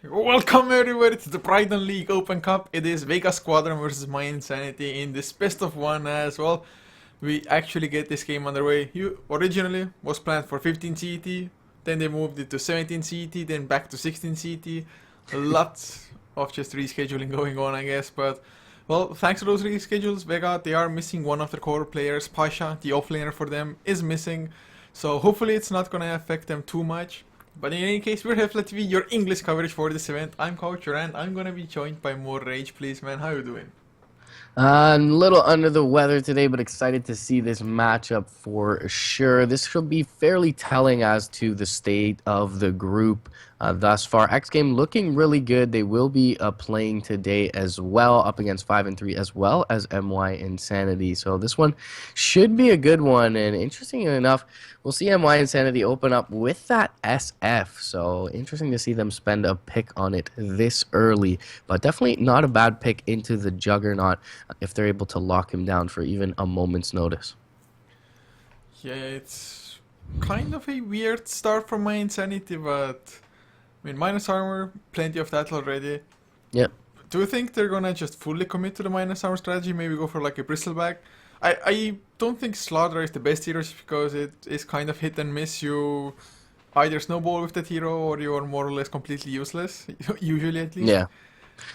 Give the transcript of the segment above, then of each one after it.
Welcome everybody to the Bridon League Open Cup. It is Vega Squadron versus mYinsanity in this best of one as well. We actually get this game underway. You originally was planned for 15 CET, then they moved it to 17 CET, then back to 16 CET. Lots of just rescheduling going on, I guess, but well, thanks to those reschedules, Vega, they are missing one of their core players. Pasha, the offlaner for them, is missing, so hopefully it's not gonna affect them too much. But in any case, we're HeflaTV, your English coverage for this event. I'm Coucher and I'm gonna be joined by more Rage, please, man. How you doing? I'm a little under the weather today, but excited to see this matchup for sure. This should be fairly telling as to the state of the group thus far. X Game looking really good. They will be playing today as well, up against 5 and 3, as well as mYinsanity. So this one should be a good one. And interestingly enough, we'll see mYinsanity open up with that SF. So interesting to see them spend a pick on it this early, but definitely not a bad pick into the Juggernaut if they're able to lock him down for even a moment's notice. Yeah, it's kind of a weird start for mYinsanity, but I mean, minus armor, plenty of that already. Yep. Do you think they're gonna just fully commit to the minus armor strategy? Maybe go for like a bristleback? I don't think Slaughter is the best hero just because it is kind of hit and miss. You either snowball with that hero or you're more or less completely useless, usually at least. Yeah.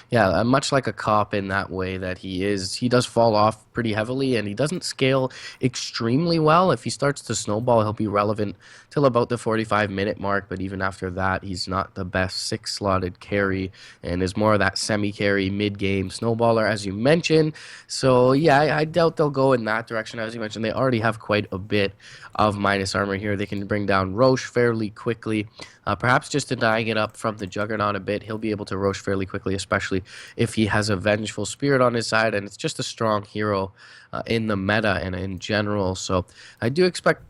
Yeah, much like a cop in that way that he is. He does fall off pretty heavily, and he doesn't scale extremely well. If he starts to snowball, he'll be relevant till about the 45-minute mark, but even after that, he's not the best six-slotted carry, and is more of that semi-carry, mid-game snowballer, as you mentioned. So, yeah, I doubt they'll go in that direction. As you mentioned, they already have quite a bit of minus armor here. They can bring down Roche fairly quickly. Perhaps just denying it up from the Juggernaut a bit. He'll be able to Roche fairly quickly, especially if he has a Vengeful Spirit on his side, and it's just a strong hero in the meta and in general. So I do expect,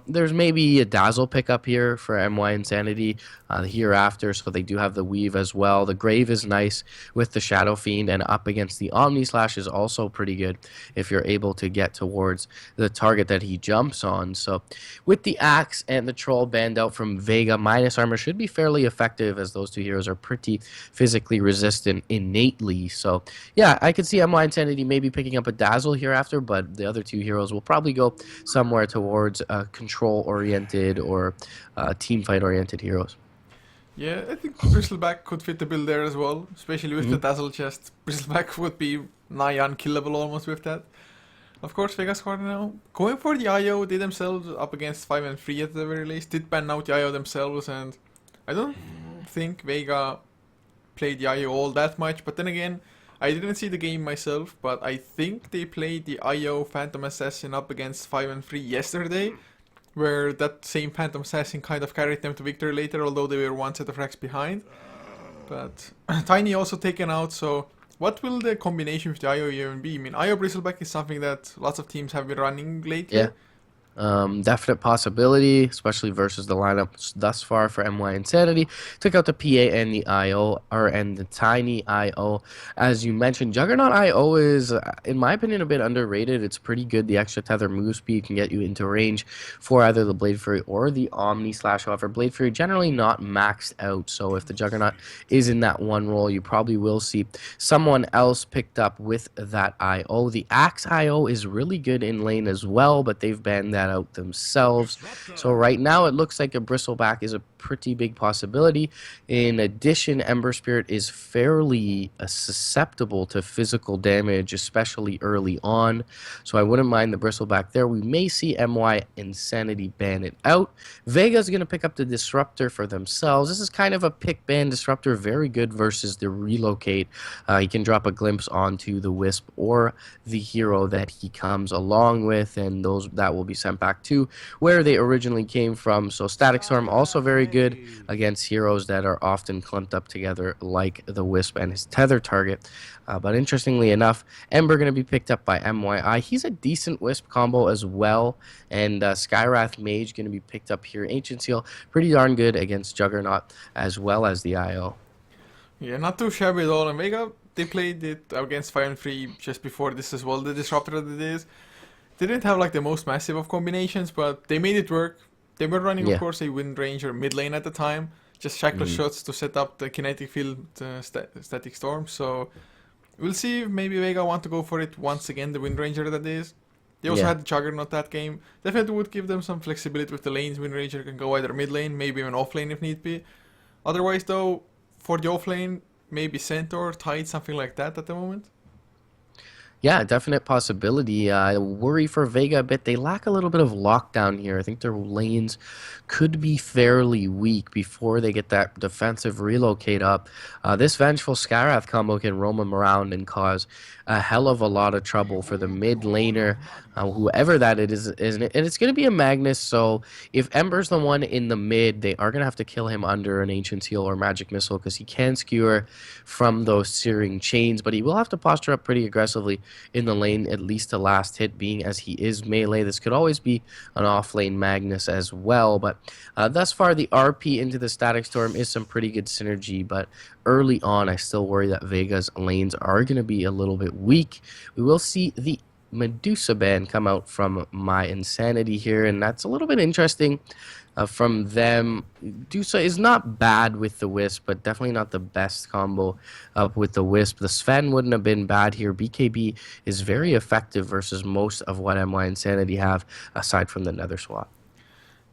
there's maybe a Dazzle pickup here for mYinsanity hereafter, so they do have the Weave as well. The Grave is nice with the Shadow Fiend, and up against the Omni Slash is also pretty good if you're able to get towards the target that he jumps on. So with the Axe and the Troll banned out from Vega, minus armor should be fairly effective as those two heroes are pretty physically resistant innately. So yeah, I could see mYinsanity maybe picking up a Dazzle hereafter, but the other two heroes will probably go somewhere towards control-oriented or team-fight-oriented heroes. Yeah, I think Bristleback could fit the bill there as well, especially with the Dazzle chest. Bristleback would be nigh unkillable almost with that. Of course, Vega Squad now going for the IO. They themselves up against 5 and 3 at the very least. Did ban out the IO themselves, and I don't think Vega played the IO all that much. But then again, I didn't see the game myself, but I think they played the IO Phantom Assassin up against 5 and 3 yesterday, where that same Phantom Assassin kind of carried them to victory later, although they were one set of racks behind. But Tiny also taken out, so what will the combination with the IO even be? I mean, IO Bristleback is something that lots of teams have been running lately. Yeah. Definite possibility, especially versus the lineup thus far for mYinsanity. Took out the PA and the IO, and the Tiny IO. As you mentioned, Juggernaut IO is, in my opinion, a bit underrated. It's pretty good. The extra tether move speed can get you into range for either the Blade Fury or the Omni Slash. However, Blade Fury generally not maxed out, so if the Juggernaut is in that one role, you probably will see someone else picked up with that IO. The Axe IO is really good in lane as well, but they've banned that out themselves. So right now it looks like a Bristleback is a pretty big possibility. In addition, Ember Spirit is fairly susceptible to physical damage, especially early on. So I wouldn't mind the Bristleback there. We may see mYinsanity ban it out. Vega's going to pick up the Disruptor for themselves. This is kind of a pick ban Disruptor, very good versus the Relocate. He can drop a glimpse onto the Wisp or the hero that he comes along with, and that will be sent back to where they originally came from. So Static Storm also very good against heroes that are often clumped up together like the Wisp and his tether target. But interestingly enough, Ember going to be picked up by myi. He's a decent Wisp combo as well, and Skywrath Mage going to be picked up here. Ancient Seal pretty darn good against Juggernaut as well as the IO. Yeah, not too shabby at all. And Vega, they played it against 5 and 3 just before this as well, the Disruptor that it is. They didn't have like the most massive of combinations, but they made it work. They were running, of course, a Wind Ranger mid lane at the time. just shackle Mm. shots to set up the kinetic field static storm. So we'll see if maybe Vega want to go for it once again, the Wind Ranger that is. They also Yeah. had Juggernaut that game. Definitely would give them some flexibility with the lanes. Wind Ranger can go either mid lane, maybe even off lane if need be. Otherwise though, for the off lane, maybe Centaur, Tide, something like that at the moment. Yeah, definite possibility. I worry for Vega a bit. They lack a little bit of lockdown here. I think their lanes could be fairly weak before they get that defensive relocate up. This Vengeful Skyrath combo can roam them around and cause a hell of a lot of trouble for the mid laner, whoever that it is, and it's going to be a Magnus. So if Ember's the one in the mid, they are going to have to kill him under an Ancient Seal or Magic Missile because he can skewer from those Searing Chains, but he will have to posture up pretty aggressively in the lane, at least the last hit being as he is melee. This could always be an off-lane Magnus as well, but thus far the RP into the Static Storm is some pretty good synergy, but early on I still worry that Vega's lanes are going to be a little bit weak. We will see the Medusa ban come out from mYinsanity here, and that's a little bit interesting. From them, Dusa is not bad with the Wisp, but definitely not the best combo with the Wisp. The Sven wouldn't have been bad here. BKB is very effective versus most of what mYinsanity have, aside from the Nether Swap.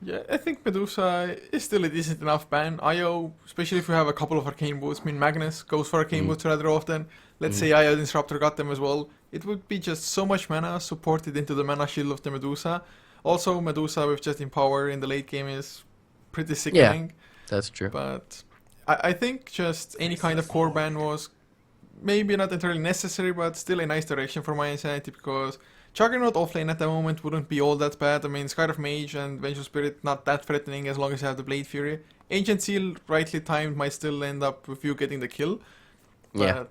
Yeah, I think Medusa is still a decent enough ban. IO, especially if you have a couple of arcane boots. I mean, Magnus goes for arcane boots rather often. Let's say IO Disruptor got them as well. It would be just so much mana supported into the mana shield of the Medusa. Also, Medusa with just Empower in the late game is pretty sickening. That's true. But I think just any kind of core ban was maybe not entirely necessary, but still a nice direction for mYinsanity because Juggernaut offlane at the moment wouldn't be all that bad. I mean, Scar of Mage and Vengeful Spirit not that threatening as long as you have the Blade Fury. Ancient Seal, rightly timed, might still end up with you getting the kill. But Yeah.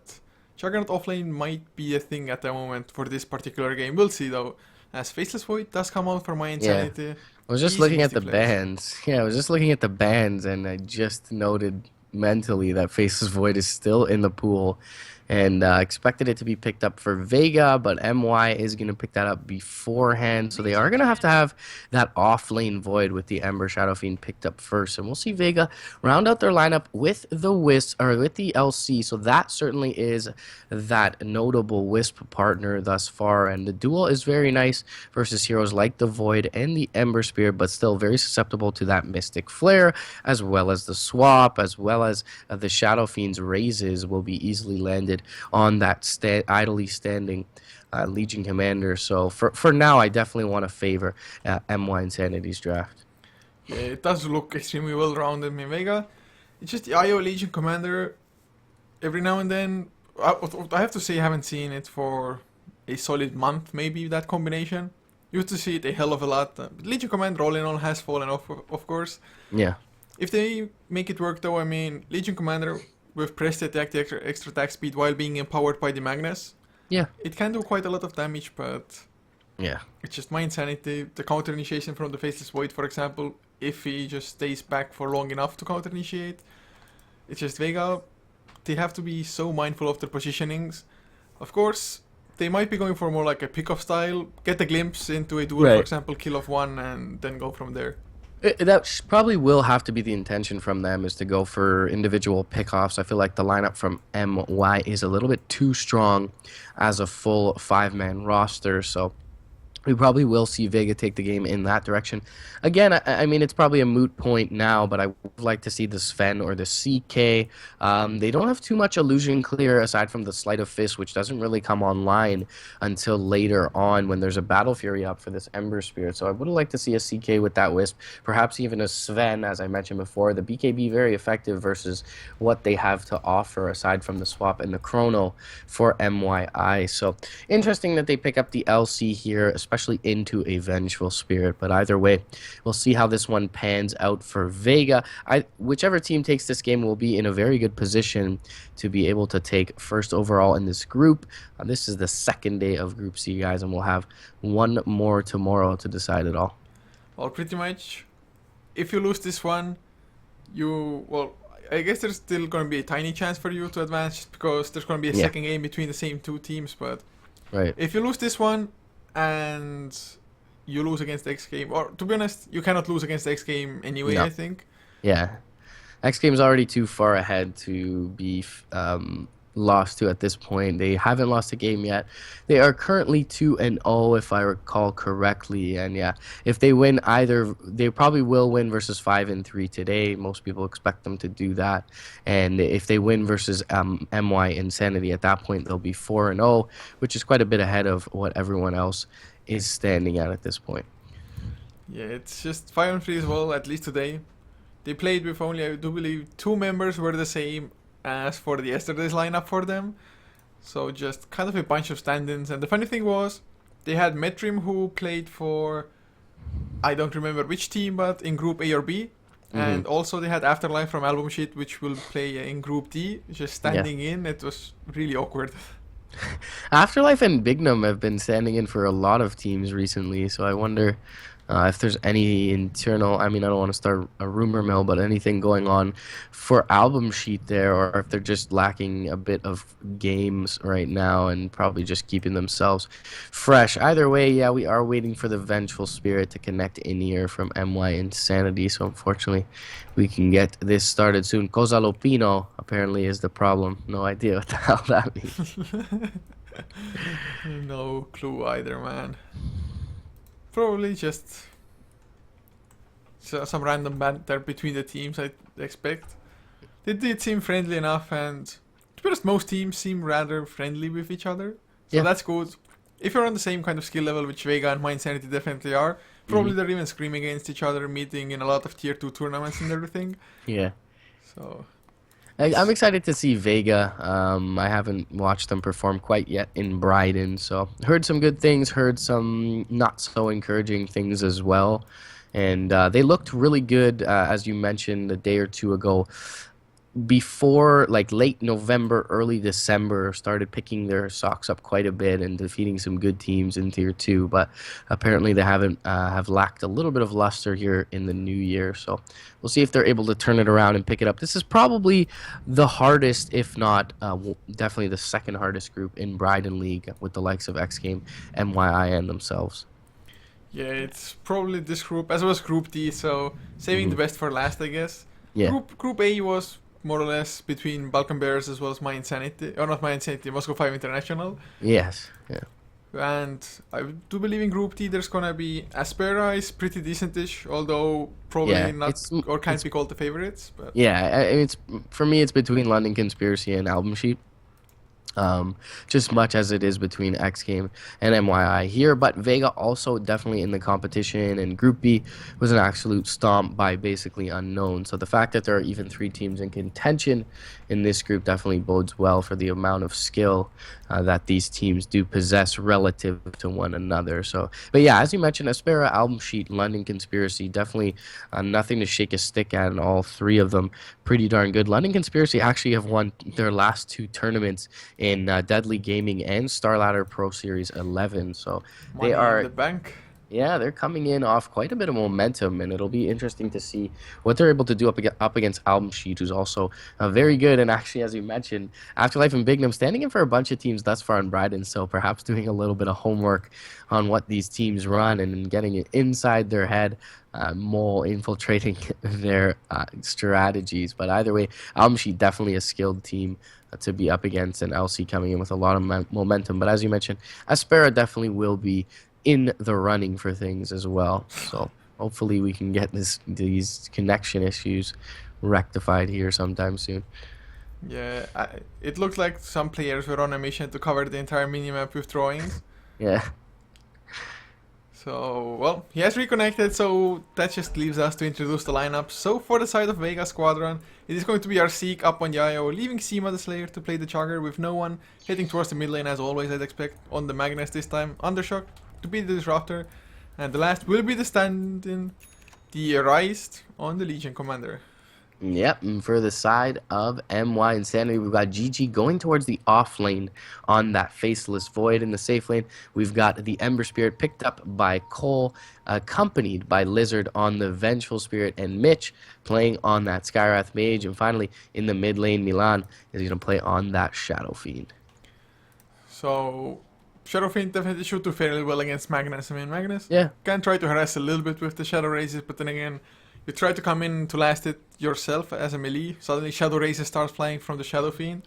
Juggernaut offlane might be a thing at the moment for this particular game. We'll see though. As Faceless Void does come out for mYinsanity. I was just Easy looking at Misty the Flares. bans. Yeah, I was just looking at the bans, and I just noted mentally that Faceless Void is still in the pool, and expected it to be picked up for Vega, but MY is going to pick that up beforehand, so they are going to have that off-lane Void with the Ember Shadow Fiend picked up first, and we'll see Vega round out their lineup with the Wisp, or with the LC, so that certainly is that notable Wisp partner thus far, and the duel is very nice versus heroes like the Void and the Ember Spear, but still very susceptible to that Mystic Flare, as well as the swap, as well as the Shadow Fiend's raises will be easily landed on that idly standing Legion Commander. So for now, I definitely want to favor mYinsanity's draft. Yeah, it does look extremely well rounded in Vega. It's just the IO Legion Commander. Every now and then, I have to say, I haven't seen it for a solid month, maybe that combination. Used to see it a hell of a lot. Legion Commander all in all has fallen off, of course. Yeah. If they make it work though, I mean, Legion Commander with pressed attack, the extra attack speed while being empowered by the Magnus. Yeah. It can do quite a lot of damage, but Yeah. it's just mYinsanity. The counter initiation from the Faceless Void, for example, if he just stays back for long enough to counter initiate. It's just Vega, they have to be so mindful of their positionings. Of course, they might be going for more like a pick-off style, get a glimpse into a duel, Right. for example, kill off one, and then go from there. Probably will have to be the intention from them, is to go for individual pickoffs. I feel like the lineup from MY is a little bit too strong as a full 5-man roster, so we probably will see Vega take the game in that direction. Again, I mean, it's probably a moot point now, but I would like to see the Sven or the CK. They don't have too much illusion clear aside from the Sleight of Fist, which doesn't really come online until later on when there's a Battle Fury up for this Ember Spirit. So I would like to see a CK with that Wisp, perhaps even a Sven, as I mentioned before. The BKB very effective versus what they have to offer aside from the swap and the Chrono for MYI. So interesting that they pick up the LC here, especially into a Vengeful Spirit, but either way, we'll see how this one pans out for Vega. Whichever team takes this game will be in a very good position to be able to take first overall in this group. This is the second day of Group C, guys, and we'll have one more tomorrow to decide it all. Well, pretty much, if you lose this one, well, I guess there's still going to be a tiny chance for you to advance just because there's going to be a second game between the same two teams, but Right. if you lose this one, and you lose against the X game, or to be honest, you cannot lose against the X game anyway, No. I think. Yeah. X Games already too far ahead to be lost to at this point. They haven't lost a game yet. They are currently 2-0 if I recall correctly. And yeah, if they win either, they probably will win versus 5-3 today. Most people expect them to do that. And if they win versus mYinsanity at that point, they'll be 4-0, which is quite a bit ahead of what everyone else is standing at this point. Yeah, it's just 5-3 as well, at least today. They played with only, I do believe, 2 members were the same as for the yesterday's lineup for them. So just kind of a bunch of stand-ins. And the funny thing was, they had Metrim who played for, I don't remember which team, but in Group A or B. And also they had Afterlife from Album Sheet, which will play in Group D, just standing in. It was really awkward. Afterlife and Bignum have been standing in for a lot of teams recently, so I wonder if there's any internal, I mean, I don't want to start a rumor mill, but anything going on for Album Sheet there, or if they're just lacking a bit of games right now and probably just keeping themselves fresh. Either way, yeah, we are waiting for the Vengeful Spirit to connect in here from mYinsanity, so unfortunately we can get this started soon. Cosa Lopino apparently is the problem. No idea what the hell that means. No clue either, man. Probably just some random banter between the teams, I expect. They did seem friendly enough, and to be honest, most teams seem rather friendly with each other. So Yeah. that's good. If you're on the same kind of skill level, which Vega and mYinsanity definitely are, probably they're even screaming against each other, meeting in a lot of tier 2 tournaments and everything. Yeah. So I'm excited to see Vega. I haven't watched them perform quite yet in Bridon, so heard some good things, heard some not so encouraging things as well. And they looked really good, as you mentioned a day or two ago. Before, like late November, early December, started picking their socks up quite a bit and defeating some good teams in Tier 2, but apparently they have lacked a little bit of luster here in the new year. So we'll see if they're able to turn it around and pick it up. This is probably the hardest, if not definitely the second hardest group in Bridon League, with the likes of X Game, MYIN themselves. yeah, it's probably this group, as well as Group D, so saving the best for last, I guess. Yeah. Group A was more or less between Balkan Bears as well as mYinsanity, or not mYinsanity, Moscow 5 International. Yes. Yeah. And I do believe in Group D there's gonna be Aspera is pretty decentish, although probably Yeah, not or can't be called the favorites. But Yeah, it's for me. It's between London Conspiracy and Album Sheet. Just much as it is between X Game and MYI here. But Vega also definitely in the competition, and Group B was an absolute stomp by basically unknown. So the fact that there are even 3 teams in contention in this group definitely bodes well for the amount of skill that these teams do possess relative to one another. So, but yeah, as you mentioned, Aspera, Album Sheet, London Conspiracy, definitely nothing to shake a stick at, and all 3 of them pretty darn good. London Conspiracy actually have won their last 2 tournaments in Deadly Gaming and Starladder Pro Series 11. So money they are, in the bank. yeah, they're coming in off quite a bit of momentum, and it'll be interesting to see what they're able to do up against Album Sheet, who's also very good. And actually, as you mentioned, Afterlife and Bignum standing in for a bunch of teams thus far in Bridon, so perhaps doing a little bit of homework on what these teams run and getting it inside their head, more infiltrating their strategies. But either way, Album Sheet definitely a skilled team to be up against, and LC coming in with a lot of momentum. But as you mentioned, Aspera definitely will be in the running for things as well. So hopefully we can get these connection issues rectified here sometime soon. Yeah, it looked like some players were on a mission to cover the entire minimap with drawings. Yeah. So, well, he has reconnected, so that just leaves us to introduce the lineup. So, for the side of Vega Squadron, it is going to be our Seek up on the IO, leaving Sima the Slayer to play the Chugger with no one, heading towards the mid lane as always, I'd expect, on the Magnus this time, Undershock to be the Disruptor, and the last will be the stand-in, the Erased on the Legion Commander. Yep, and for the side of mYinsanity, we've got GG going towards the off lane on that Faceless Void. In the safe lane, we've got the Ember Spirit picked up by Cole, accompanied by Lizard on the Vengeful Spirit, and Mitch playing on that Skywrath Mage. And finally, in the mid lane, Milan is going to play on that Shadow Fiend. So, Shadow Fiend definitely should do fairly well against Magnus. I mean, Magnus Yeah. can try to harass a little bit with the Shadow Races, but then again, you try to come in to last it yourself as a melee. Suddenly Shadow Razor starts flying from the Shadow Fiend.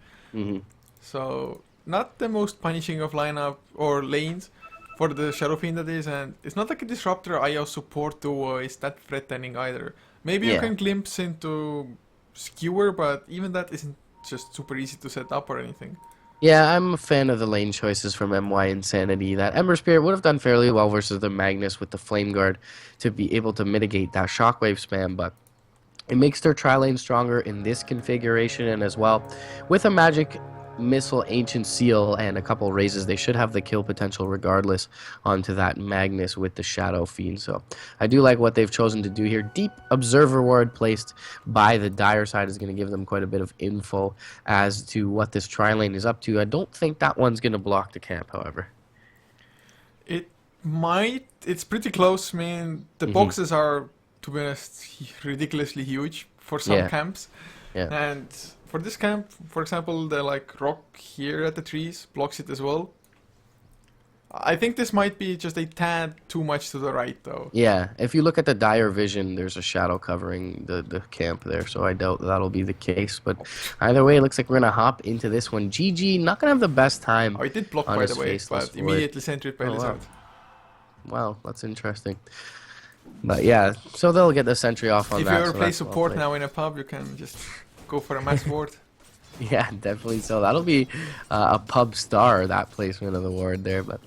So not the most punishing of lineup or lanes for the Shadow Fiend that is, and it's not like a Disruptor IO support duo is that threatening either. Maybe you can glimpse into Skewer, but even that isn't just super easy to set up or anything. Yeah, I'm a fan of the lane choices from mYinsanity. That Ember Spirit would have done fairly well versus the Magnus with the Flame Guard to be able to mitigate that Shockwave spam, but it makes their tri-lane stronger in this configuration, and as well, with a Magic Missile, Ancient Seal, and a couple raises, they should have the kill potential regardless onto that Magnus with the Shadow Fiend. So I do like what they've chosen to do here. Deep Observer Ward placed by the Dire side is going to give them quite a bit of info as to what this tri-lane is up to. I don't think that one's going to block the camp, however. It might. It's pretty close. I mean, the boxes are, to be honest, ridiculously huge for some camps. And for this camp, for example, the rock here at the trees blocks it as well. I think this might be just a tad too much to the right, though. Yeah, if you look at the dire vision, there's a shadow covering the camp there, so I doubt that'll be the case. But either way, it looks like we're going to hop into this one. GG, not going to have the best time. Oh, it did block, by the way, but immediately sentry by Lizard. Wow, that's interesting. But yeah, so they'll get the sentry off on that. If you ever play support now in a pub, you can just go for a mass ward. Yeah, definitely so. That'll be a pub star, that placement of the ward there. But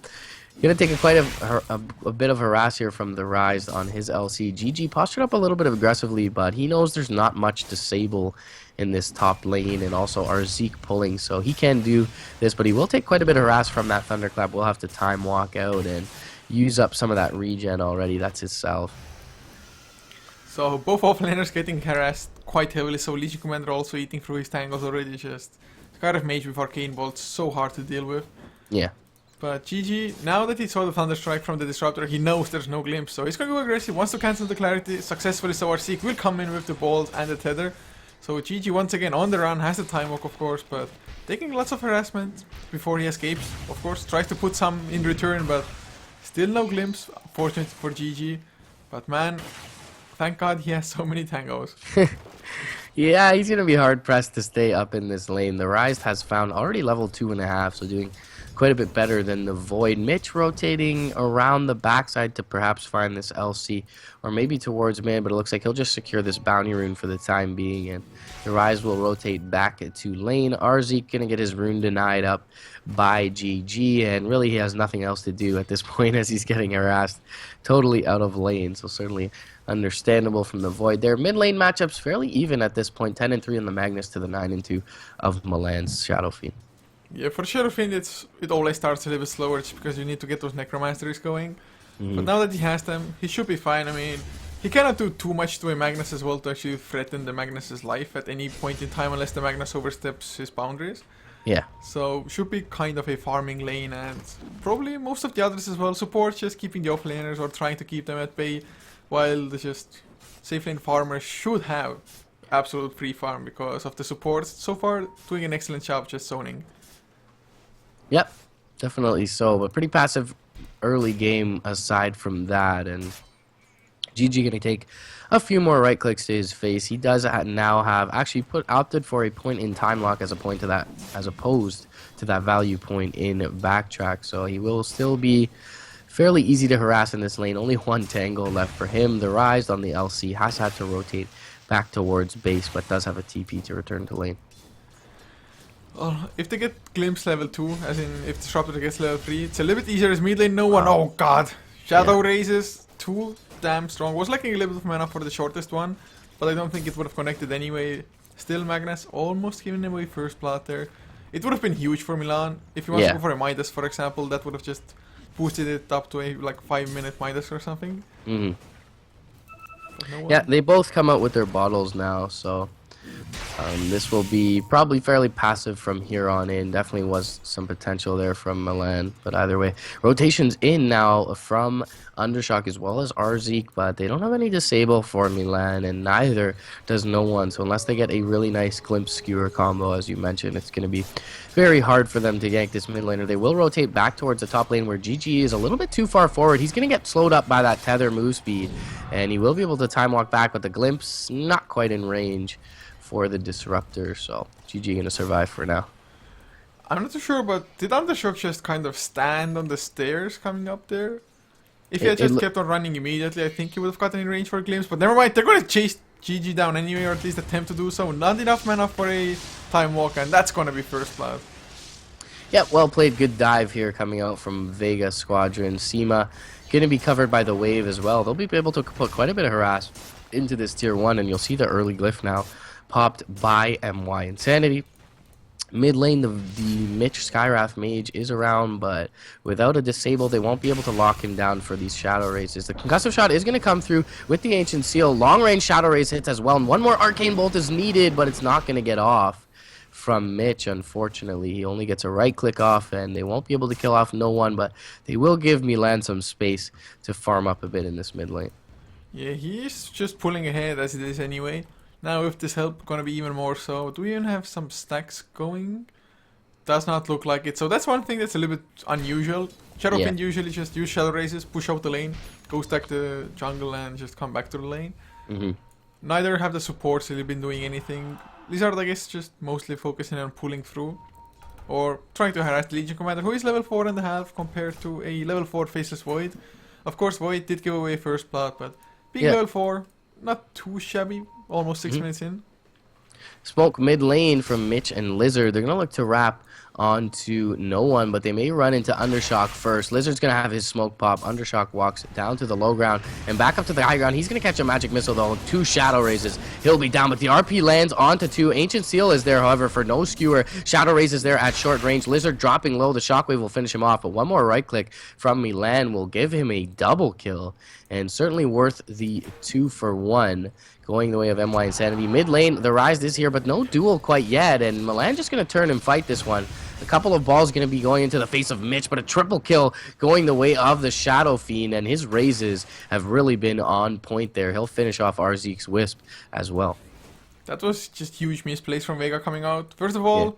gonna take a bit of harass here from the Rise on his LC. GG postured up a little bit aggressively, but he knows there's not much to Sable in this top lane, and also our Zeke pulling, so he can do this, but he will take quite a bit of harass from that Thunderclap. We'll have to time walk out and use up some of that regen already. That's his salve. So both offlaners getting harassed quite heavily, so Legion Commander also eating through his tangles already. Just Scarlet Mage with Arcane Bolt, so hard to deal with. Yeah. But GG, now that he saw the Thunderstrike from the Disruptor, he knows there's no glimpse, so he's gonna go aggressive, wants to cancel the Clarity successfully, so our Zeke will come in with the Bolt and the Tether. So GG once again on the run, has the Time Walk of course, but taking lots of harassment before he escapes. Of course, tries to put some in return, but still no glimpse, fortunate for GG. But man, thank God he has so many tangos. Yeah, he's going to be hard-pressed to stay up in this lane. The Rise has found already level 2.5, so doing quite a bit better than the Void. Mitch rotating around the backside to perhaps find this LC, or maybe towards mid, but it looks like he'll just secure this bounty rune for the time being, and the Rise will rotate back to lane. Arzik going to get his rune denied up by GG, and really he has nothing else to do at this point as he's getting harassed totally out of lane, so certainly understandable from the Void there. Mid lane matchups fairly even at this point, 10-3 on the Magnus to the 9-2 of Milan's Shadow Fiend. Yeah, for Shadow Fiend it always starts a little bit slower just because you need to get those Necromanceries going. But now that he has them, he should be fine. I mean, he cannot do too much to a Magnus as well to actually threaten the Magnus's life at any point in time unless the Magnus oversteps his boundaries. Yeah. So should be kind of a farming lane, and probably most of the others as well. Support just keeping the offlaners or trying to keep them at bay, while the just safe lane farmers should have absolute free farm because of the support so far doing an excellent job just zoning. Yep, definitely so, but pretty passive early game aside from that, and GG gonna take a few more right clicks to his face. He does now have actually opted for a point in time lock as opposed to that value point in backtrack, so he will still be fairly easy to harass in this lane. Only one tangle left for him. The Rise on the LC has had to rotate back towards base, but does have a TP to return to lane. If they get Glimpse level 2, as in if Disruptor gets level 3, it's a little bit easier as mid lane. No one. Oh god. Shadow raises too damn strong. Was lacking a little bit of mana for the shortest one, but I don't think it would have connected anyway. Still, Magnus almost giving away first blood there. It would have been huge for Milan. If he wants to go for a Midas, for example, that would have just boosted it up to a 5-minute Midas or something. Yeah, they both come out with their bottles now, so This will be probably fairly passive from here on in. Definitely was some potential there from Milan, but either way, rotations in now from Undershock as well as Arzik, but they don't have any disable for Milan, and neither does no one. So unless they get a really nice glimpse skewer combo, as you mentioned, it's going to be very hard for them to gank this mid laner. They will rotate back towards the top lane where GG is a little bit too far forward. He's going to get slowed up by that tether move speed, and he will be able to time walk back, but the glimpse not quite in range for the disruptor, so GG gonna survive for now. I'm not too sure, but did Undershock just kind of stand on the stairs coming up there? If he had just kept on running immediately, I think he would have gotten in range for a glimpse, but never mind, they're gonna chase GG down anyway, or at least attempt to do so. Not enough mana for a time walk, and that's gonna be first blood. Yeah, well played, good dive here coming out from Vega Squadron. Sima gonna be covered by the wave as well. They'll be able to put quite a bit of harass into this tier 1, and you'll see the early glyph now popped by mYinsanity. Mid lane, the Mitch Skywrath Mage is around, but without a disable, they won't be able to lock him down for these Shadow Races. The concussive shot is going to come through with the Ancient Seal. Long range Shadow Race hits as well, and one more Arcane Bolt is needed, but it's not going to get off from Mitch, unfortunately. He only gets a right click off, and they won't be able to kill off no one, but they will give Milan some space to farm up a bit in this mid lane. Yeah, he's just pulling ahead as it is anyway. Now with this help, gonna be even more so. Do we even have some stacks going? Does not look like it. So that's one thing that's a little bit unusual. Shadowpin usually just use Shadow Races, push out the lane, go stack the jungle and just come back to the lane. Neither have the supports really been doing anything. Lizard, I guess, just mostly focusing on pulling through. Or trying to harass the Legion Commander, who is level 4.5 compared to a level 4 Faceless Void. Of course, Void did give away first blood, but being level 4, not too shabby. Almost 6 minutes in. Smoke mid lane from Mitch and Lizard. They're going to look to wrap onto no one, but they may run into Undershock first. Lizard's going to have his smoke pop. Undershock walks down to the low ground and back up to the high ground. He's going to catch a magic missile, though. 2 Shadow Raises. He'll be down, but the RP lands onto 2. Ancient Seal is there, however, for no skewer. Shadow Raises there at short range. Lizard dropping low. The Shockwave will finish him off, but one more right click from Milan will give him a double kill, and certainly worth the 2 for 1. Going the way of mYinsanity. Mid lane, the Rise is here, but no duel quite yet, and Milan just going to turn and fight this one. A couple of balls going to be going into the face of Mitch, but a triple kill going the way of the Shadow Fiend, and his raises have really been on point there. He'll finish off Arzik's Wisp as well. That was just huge misplays from Vega coming out. First of all,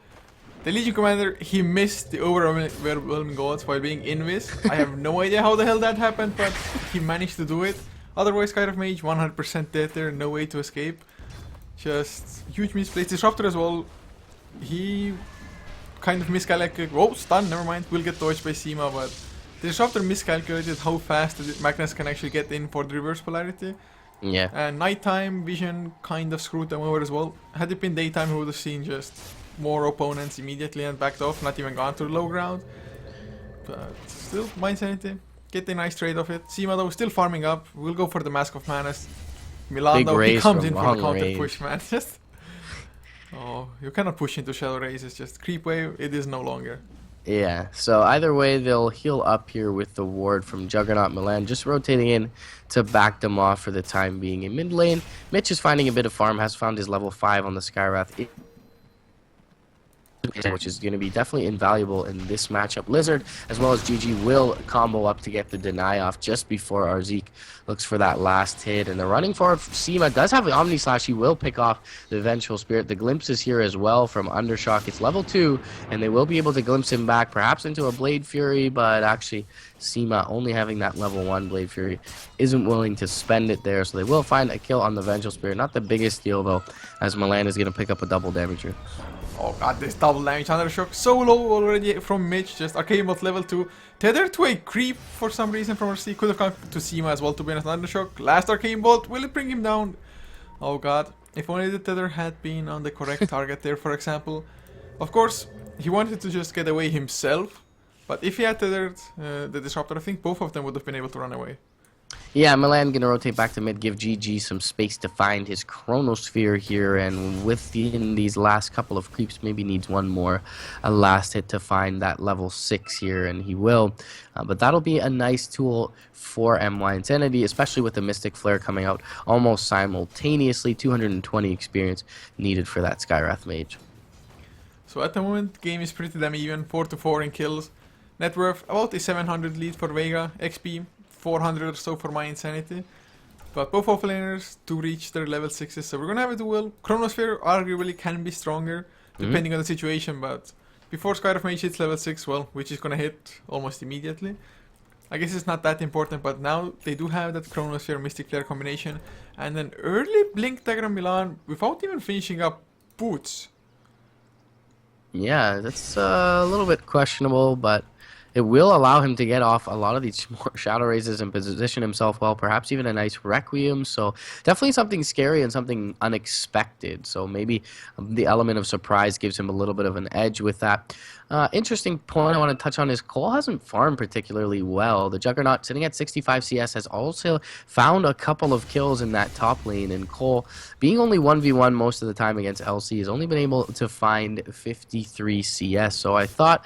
the Legion Commander, he missed the overwhelming gods while being invis. I have no idea how the hell that happened, but he managed to do it. Otherwise, Skywrath Mage 100% dead there, no way to escape. Just huge misplays. Disruptor as well. He kind of miscalculated. Oh, stun, never mind. We'll get dodged by Sima, but the Disruptor miscalculated how fast the Magnus can actually get in for the reverse polarity. Yeah. And nighttime vision kind of screwed them over as well. Had it been daytime, he would have seen just more opponents immediately and backed off, not even gone to the low ground. But still, mYinsanity. Get a nice trade of it. Sima though still farming up. We'll go for the Mask of Madness. Milan though, he comes in for the counter push, man. Just oh, you cannot push into Shadow Race. It's just creep wave. It is no longer. Yeah, so either way, they'll heal up here with the ward from Juggernaut. Milan just rotating in to back them off for the time being. In mid lane, Mitch is finding a bit of farm, has found his level 5 on the Skywrath, which is going to be definitely invaluable in this matchup. Lizard as well as GG will combo up to get the deny off just before Arzik looks for that last hit. And the running forward, Sima does have the Omni Slash. He will pick off the Vengeful Spirit. The glimpse is here as well from Undershock. It's level 2, and they will be able to glimpse him back, perhaps into a Blade Fury, but actually Sima, only having that level 1 Blade Fury, isn't willing to spend it there, so they will find a kill on the Vengeful Spirit. Not the biggest deal, though, as Milan is going to pick up a double damager. Oh god, this double damage Undershock. So low already from Mitch, just Arcane Bolt level 2. Tethered to a creep for some reason from RC. Could have come to Sima as well, to be honest. Undershock, last Arcane Bolt, will it bring him down? Oh god, if only the tether had been on the correct target there, for example. Of course, he wanted to just get away himself, but if he had tethered the Disruptor, I think both of them would have been able to run away. Yeah, Milan gonna rotate back to mid, give GG some space to find his Chronosphere here, and within these last couple of creeps, maybe needs one more, a last hit to find that level 6 here, and he will. But that'll be a nice tool for mYinsanity, especially with the Mystic Flare coming out almost simultaneously. 220 experience needed for that Skywrath Mage. So at the moment, game is pretty damn even, 4-4 in kills. Net worth about a 700 lead for Vega, XP 400 or so for mYinsanity. But both offlaners to reach their level 6s, so we're gonna have a duel. Chronosphere arguably can be stronger, depending on the situation, but before Skywrath Mage hits level 6, well, which is gonna hit almost immediately. I guess it's not that important, but now they do have that Chronosphere Mystic Flare combination, and an early Blink Dagger on Milan without even finishing up Boots. Yeah, that's a little bit questionable, but it will allow him to get off a lot of these more shadow raises and position himself well, perhaps even a nice Requiem. So definitely something scary and something unexpected. So maybe the element of surprise gives him a little bit of an edge with that. Interesting point I want to touch on is Cole hasn't farmed particularly well. The Juggernaut, sitting at 65 CS, has also found a couple of kills in that top lane, and Cole, being only 1v1 most of the time against LC, has only been able to find 53 CS. So I thought,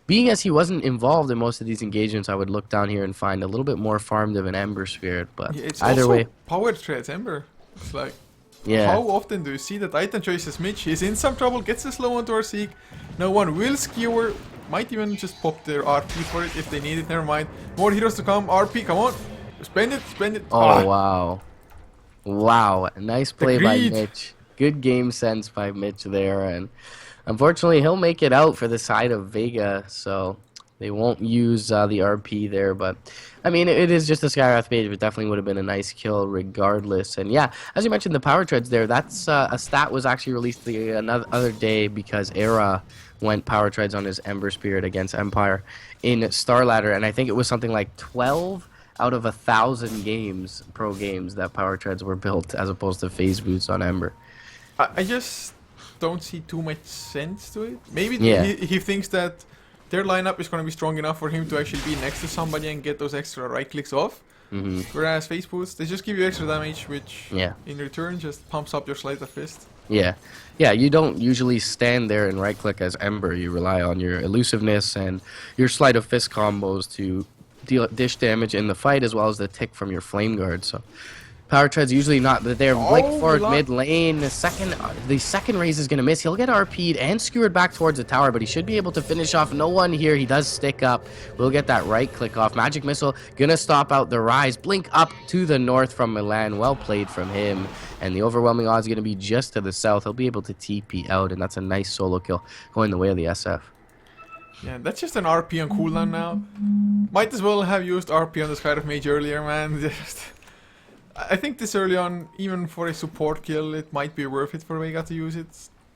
being as he wasn't involved in most of these engagements, I would look down here and find a little bit more farmed of an Ember Spirit. But Yeah, it's either also way, power threats, Ember. It's like, yeah. how often do you see that item choices Mitch? He's in some trouble, gets a slow onto our Seek. No one will skewer. Might even just pop their RP for it if they need it. Never mind. More heroes to come. RP, come on. Spend it, spend it. Oh, wow. Wow. Nice play by greed. Mitch. Good game sense by Mitch there. And unfortunately, he'll make it out for the side of Vega. So they won't use the RP there. But, I mean, it is just a Skywrath Mage. It definitely would have been a nice kill regardless. And, yeah, as you mentioned, the power treads there, that's a stat was actually released the other day because Era went power treads on his Ember Spirit against Empire in Star Ladder. And I think it was something like 12 out of 1,000 games, pro games, that power treads were built as opposed to phase boots on Ember. I just don't see too much sense to it. Maybe Yeah. he thinks that their lineup is going to be strong enough for him to actually be next to somebody and get those extra right clicks off. Whereas face boots, they just give you extra damage, which in return just pumps up your sleight of fist. Yeah, you don't usually stand there and right-click as Ember. You rely on your elusiveness and your sleight of fist combos to dish damage in the fight, as well as the tick from your flame guard. So power tread's usually not there. Blink forward mid lane. The second raise is gonna miss. He'll get RP'd and skewered back towards the tower, but he should be able to finish off. No one here. He does stick up. We'll get that right click off. Magic missile gonna stop out the rise. Blink up to the north from Milan. Well played from him. And the overwhelming odds gonna be just to the south. He'll be able to TP out, and that's a nice solo kill going the way of the SF. Yeah, that's just an RP on cooldown now. Might as well have used RP on the Skywrath Mage earlier, man. I think this early on, even for a support kill, it might be worth it for Vega to use it.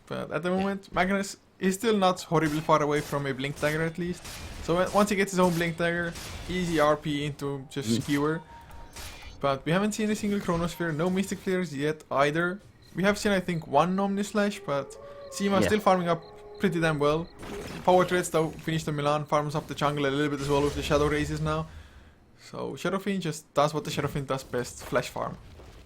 But at the moment, Magnus is still not horribly far away from a Blink Dagger at least. So once he gets his own Blink Dagger, easy RP into just skewer. But we haven't seen a single Chronosphere, no Mystic Flares yet either. We have seen, I think, one Omni Slash, but Seema still farming up pretty damn well. Power Threads though, finished the Milan, farms up the jungle a little bit as well with the Shadow Raises now. So Shadowfiend just does what the Shadowfiend does best, flash farm.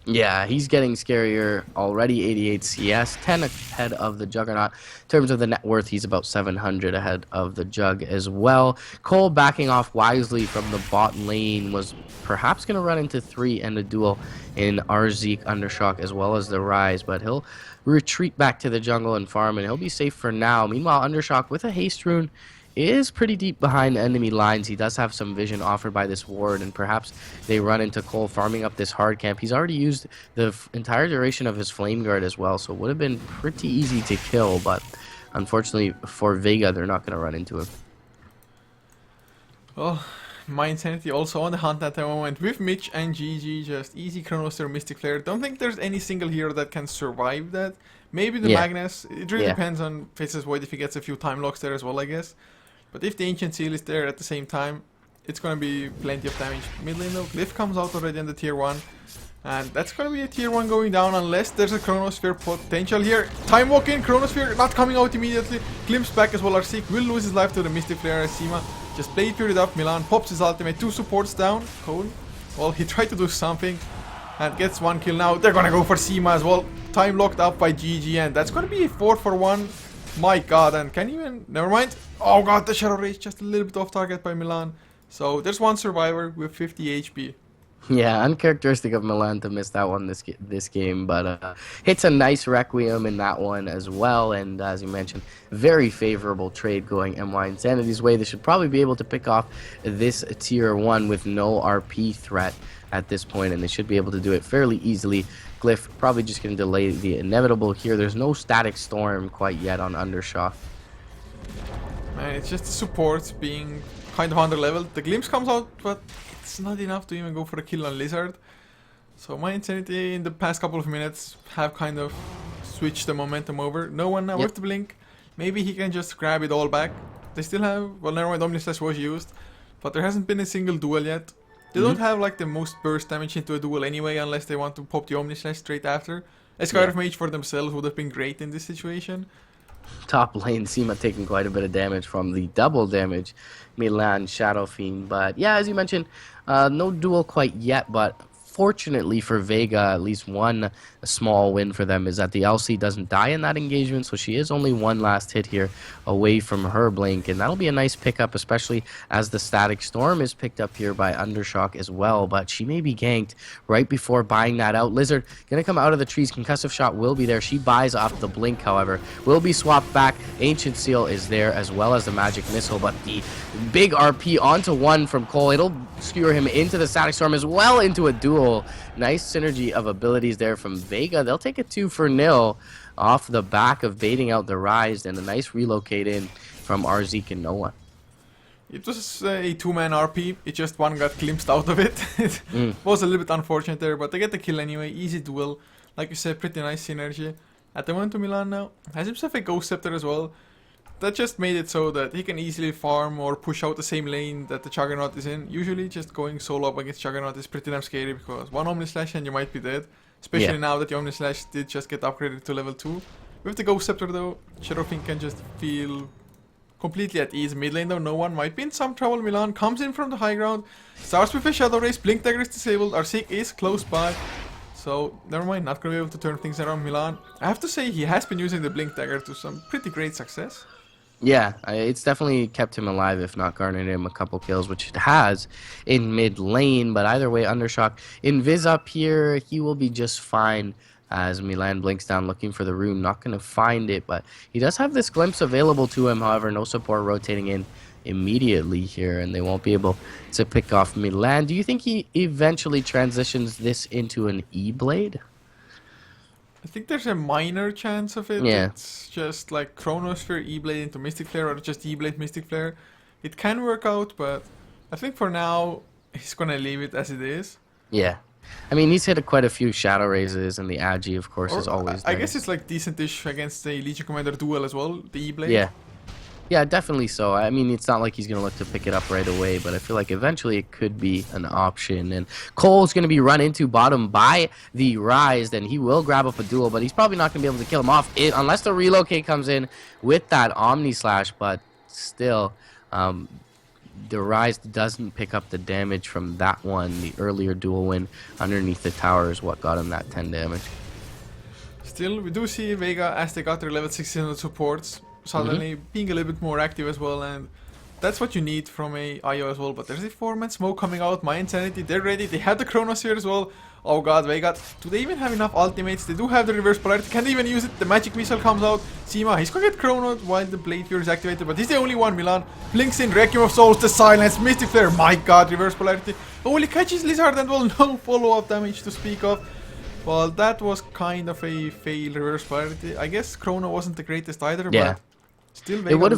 Yeah, he's getting scarier already. 88 CS, 10 ahead of the Juggernaut. In terms of the net worth, he's about 700 ahead of the Jug as well. Cole backing off wisely from the bot lane, was perhaps going to run into 3 and a duel in Arzeek, Undershock, as well as the Rise, but he'll retreat back to the jungle and farm, and he'll be safe for now. Meanwhile, Undershock with a haste rune is pretty deep behind enemy lines. He does have some vision offered by this ward, and perhaps they run into Cole farming up this hard camp. He's already used the entire duration of his flame guard as well, so it would have been pretty easy to kill, but unfortunately for Vega, they're not going to run into him. Well, mYinsanity also on the hunt at the moment with Mitch and GG, just easy Chronosphere Mystic Flare. Don't think there's any single hero that can survive that. Maybe the Magnus. It really depends on Faceless Void if he gets a few time locks there as well, I guess. But if the Ancient Seal is there at the same time, it's gonna be plenty of damage. Mid lane though, Glyph comes out already on the tier 1. And that's gonna be a tier 1 going down unless there's a Chronosphere potential here. Time walk in, Chronosphere not coming out immediately. Glimpse back as well, Arzeek will lose his life to the Mystic Flare as Seema just play period up. Milan pops his ultimate, 2 supports down. Cole Well, he tried to do something and gets 1 kill now. They're gonna go for Seema as well. Time locked up by GG, and that's gonna be a 4 for 1. My god, and can even... Never mind. Oh god, the Shadow Rage just a little bit off target by Milan. So there's one survivor with 50 HP. Yeah, uncharacteristic of Milan to miss that one this game, but hits a nice Requiem in that one as well, and as you mentioned, very favorable trade going mYinsanity's way. They should probably be able to pick off this tier 1 with no RP threat at this point, and they should be able to do it fairly easily. Glyph probably just going to delay the inevitable here. There's no static storm quite yet on Undershock. Man, it's just the support being kind of underleveled. The glimpse comes out, but it's not enough to even go for a kill on Lizard. So mYinsanity in the past couple of minutes have kind of switched the momentum over. No one now with the blink. Maybe he can just grab it all back. They still have, well, never mind, Omnislash was used, but there hasn't been a single duel yet. They don't have like the most burst damage into a duel anyway, unless they want to pop the Omnislash straight after. A Scarf Mage for themselves would have been great in this situation. Top lane, Seema taking quite a bit of damage from the double damage Milan Shadow Fiend. But yeah, as you mentioned, no duel quite yet, but fortunately for Vega, at least one small win for them is that the LC doesn't die in that engagement, so she is only one last hit here away from her blink, and that'll be a nice pickup, especially as the Static Storm is picked up here by Undershock as well, but she may be ganked right before buying that out. Lizard gonna come out of the trees, Concussive Shot will be there, she buys off the blink, however, will be swapped back. Ancient Seal is there as well as the Magic Missile, but the big RP onto one from Cole, it'll skewer him into the Static Storm as well into a duel. Nice synergy of abilities there from Vega. They'll take a 2-0 off the back of baiting out the Rise, and a nice relocate in from Arzik and Noah. It was a 2-man RP, it just one got glimpsed out of it. It was a little bit unfortunate there, but they get the kill anyway. Easy duel. Like you said, pretty nice synergy. At the moment to Milan now, has himself a Ghost Scepter as well. That just made it so that he can easily farm or push out the same lane that the Juggernaut is in. Usually just going solo up against Juggernaut is pretty damn scary, because one Omnislash and you might be dead. Especially now that the Omnislash did just get upgraded to level 2. With the Ghost Scepter though, Shadow Fiend can just feel completely at ease. Mid lane though, no one might be in some trouble. Milan comes in from the high ground, starts with a Shadow Race, Blink Dagger is disabled, Arzik is close by. So, never mind, not gonna be able to turn things around Milan. I have to say, he has been using the Blink Dagger to some pretty great success. Yeah, it's definitely kept him alive, if not garnered him a couple kills, which it has in mid lane. But either way, Undershock Invis up here, he will be just fine as Milan blinks down looking for the rune. Not going to find it, but he does have this glimpse available to him. However, no support rotating in immediately here, and they won't be able to pick off Milan. Do you think he eventually transitions this into an E-Blade? I think there's a minor chance of it. Yeah. It's just like Chronosphere E-Blade into Mystic Flare, or just E-Blade Mystic Flare. It can work out, but I think for now he's gonna leave it as it is. Yeah. I mean, he's hit quite a few Shadow Raises, and the Agi, of course, is always there. I guess it's like decent-ish against the Legion Commander duel as well, the E-Blade. Yeah. Yeah, definitely so. I mean, it's not like he's going to look to pick it up right away, but I feel like eventually it could be an option. And Cole's going to be run into bottom by the Rise, then he will grab up a duel, but he's probably not going to be able to kill him off unless the relocate comes in with that Omni Slash, but still, the Rise doesn't pick up the damage from that one. The earlier duel win underneath the tower is what got him that 10 damage. Still, we do see Vega, as they got their level 1600 supports, suddenly being a little bit more active as well, and that's what you need from a IO as well. But there's a 4-man smoke coming out, mYinsanity, they're ready, they have the Chronosphere as well. Oh god, Vega, do they even have enough ultimates? They do have the reverse polarity, can they even use it? The magic missile comes out, Seema, he's gonna get chronoed while the Blade Fury is activated, but he's the only one. Milan blinks in, Requiem of Souls, the silence, Mystic Flare, my god, reverse polarity, only catches Lizard and well, no follow-up damage to speak of. Well, that was kind of a fail reverse polarity. I guess Chrono wasn't the greatest either, but still Vega it would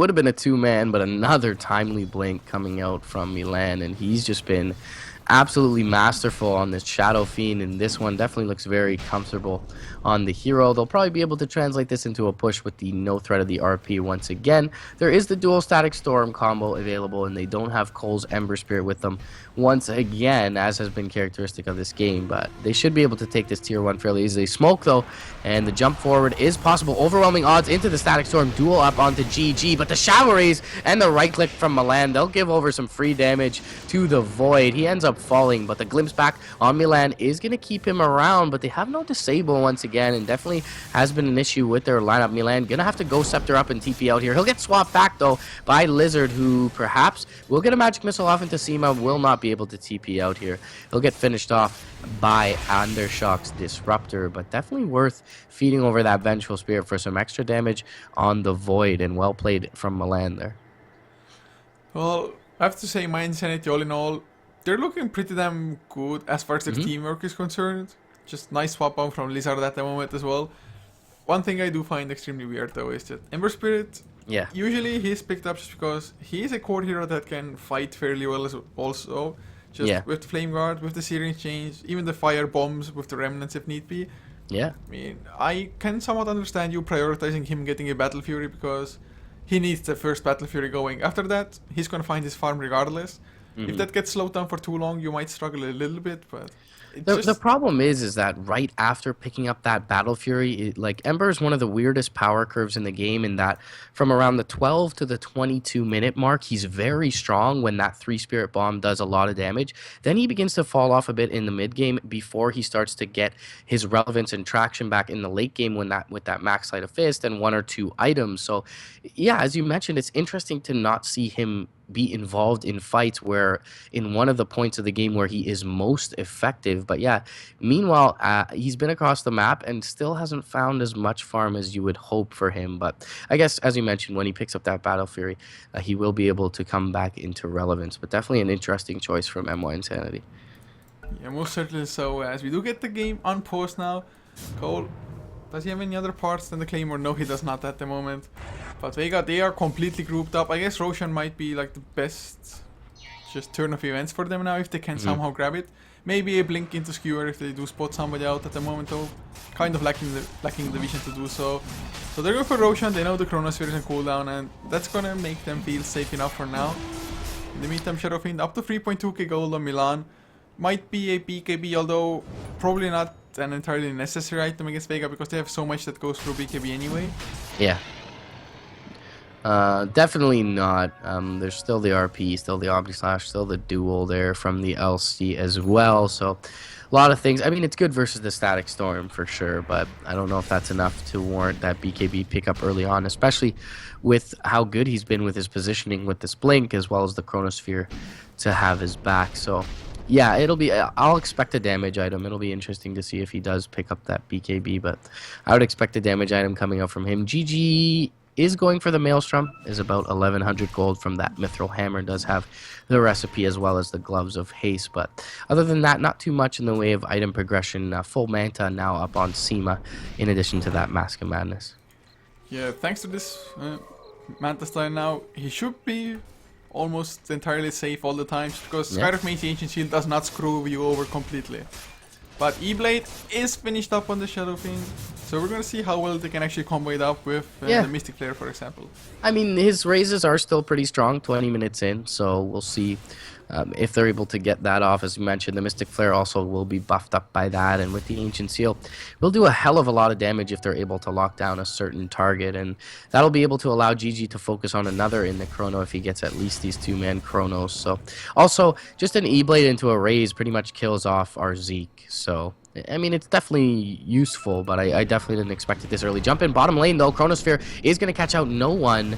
have been a 2-man, but another timely blink coming out from Milan, and he's just been absolutely masterful on this Shadow Fiend, and this one definitely looks very comfortable on the hero. They'll probably be able to translate this into a push with the no threat of the RP once again. There is the dual Static Storm combo available, and they don't have Cole's Ember Spirit with them once again, as has been characteristic of this game, but they should be able to take this tier 1 fairly easily. Smoke though, and the jump forward is possible. Overwhelming odds into the Static Storm, duel up onto GG, but the Shadow Raise and the right click from Milan, they'll give over some free damage to the Void. He ends up up falling, but the glimpse back on Milan is going to keep him around, but they have no disable once again, and definitely has been an issue with their lineup. Milan going to have to go Scepter up and TP out here. He'll get swapped back, though, by Lizard, who perhaps will get a Magic Missile off into Seema, will not be able to TP out here. He'll get finished off by Undershock's Disruptor, but definitely worth feeding over that Vengeful Spirit for some extra damage on the Void, and well played from Milan there. Well, I have to say, mYinsanity, all in all, they're looking pretty damn good as far as their teamwork is concerned. Just nice swap on from Lizard at the moment as well. One thing I do find extremely weird, though, is that Ember Spirit, usually he's picked up just because he is a core hero that can fight fairly well as also. Just with the Flame Guard, with the Searing Change, even the Fire Bombs with the Remnants if need be. Yeah. I mean, I can somewhat understand you prioritizing him getting a Battle Fury because he needs the first Battle Fury going. After that, he's going to find his farm regardless. If that gets slowed down for too long, you might struggle a little bit, but... The problem is that right after picking up that Battle Fury, like Ember is one of the weirdest power curves in the game, in that from around the 12 to the 22 minute mark, he's very strong when that 3 Spirit Bomb does a lot of damage. Then he begins to fall off a bit in the mid game before he starts to get his relevance and traction back in the late game when with that Max Sleight of Fist and 1 or 2 items. So yeah, as you mentioned, it's interesting to not see him be involved in fights where in one of the points of the game where he is most effective. But yeah, meanwhile, he's been across the map and still hasn't found as much farm as you would hope for him. But I guess, as you mentioned, when he picks up that Battle Fury, he will be able to come back into relevance. But definitely an interesting choice from mYinsanity. Yeah, most certainly so. As we do get the game on pause now, Cole, does he have any other parts than the Claymore? No, he does not at the moment. But Vega, they are completely grouped up. I guess Roshan might be like the best just turn of events for them now if they can somehow grab it. Maybe a blink into Skewer if they do spot somebody out at the moment, though. Kind of lacking the vision to do so. So they're going for Roshan. They know the Chronosphere is in cooldown, and that's gonna make them feel safe enough for now. In the meantime, Shadow Fiend up to 3.2k gold on Milan. Might be a BKB, although probably not an entirely necessary item against Vega because they have so much that goes through BKB anyway. Yeah. Definitely not. There's still the RP, still the Omni Slash, still the duel there from the LC as well. So a lot of things. I mean, it's good versus the Static Storm for sure, but I don't know if that's enough to warrant that BKB pickup early on, especially with how good he's been with his positioning with this blink as well as the Chronosphere to have his back. So yeah, I'll expect a damage item. It'll be interesting to see if he does pick up that BKB, but I would expect a damage item coming up from him. GG is going for the Maelstrom, is about 1100 gold from that Mithril Hammer, does have the recipe as well as the Gloves of Haste, but other than that, not too much in the way of item progression. Full Manta now up on Seema, in addition to that Mask of Madness. Yeah, thanks to this Manta style now, he should be almost entirely safe all the time, because Skyrock Mage's Ancient Shield does not screw you over completely. But E-Blade is finished up on the Shadow Fiend, so we're going to see how well they can actually combo it up with the Mystic Flare, for example. I mean, his raises are still pretty strong, 20 minutes in, so we'll see if they're able to get that off. As you mentioned, the Mystic Flare also will be buffed up by that, and with the Ancient Seal, will do a hell of a lot of damage if they're able to lock down a certain target, and that'll be able to allow GG to focus on another in the Chrono if he gets at least these 2-man Chronos. So also, just an E-Blade into a raise pretty much kills off our Zeke, so I mean, it's definitely useful, but I definitely didn't expect it this early. Jump in bottom lane, though. Chronosphere is going to catch out no one.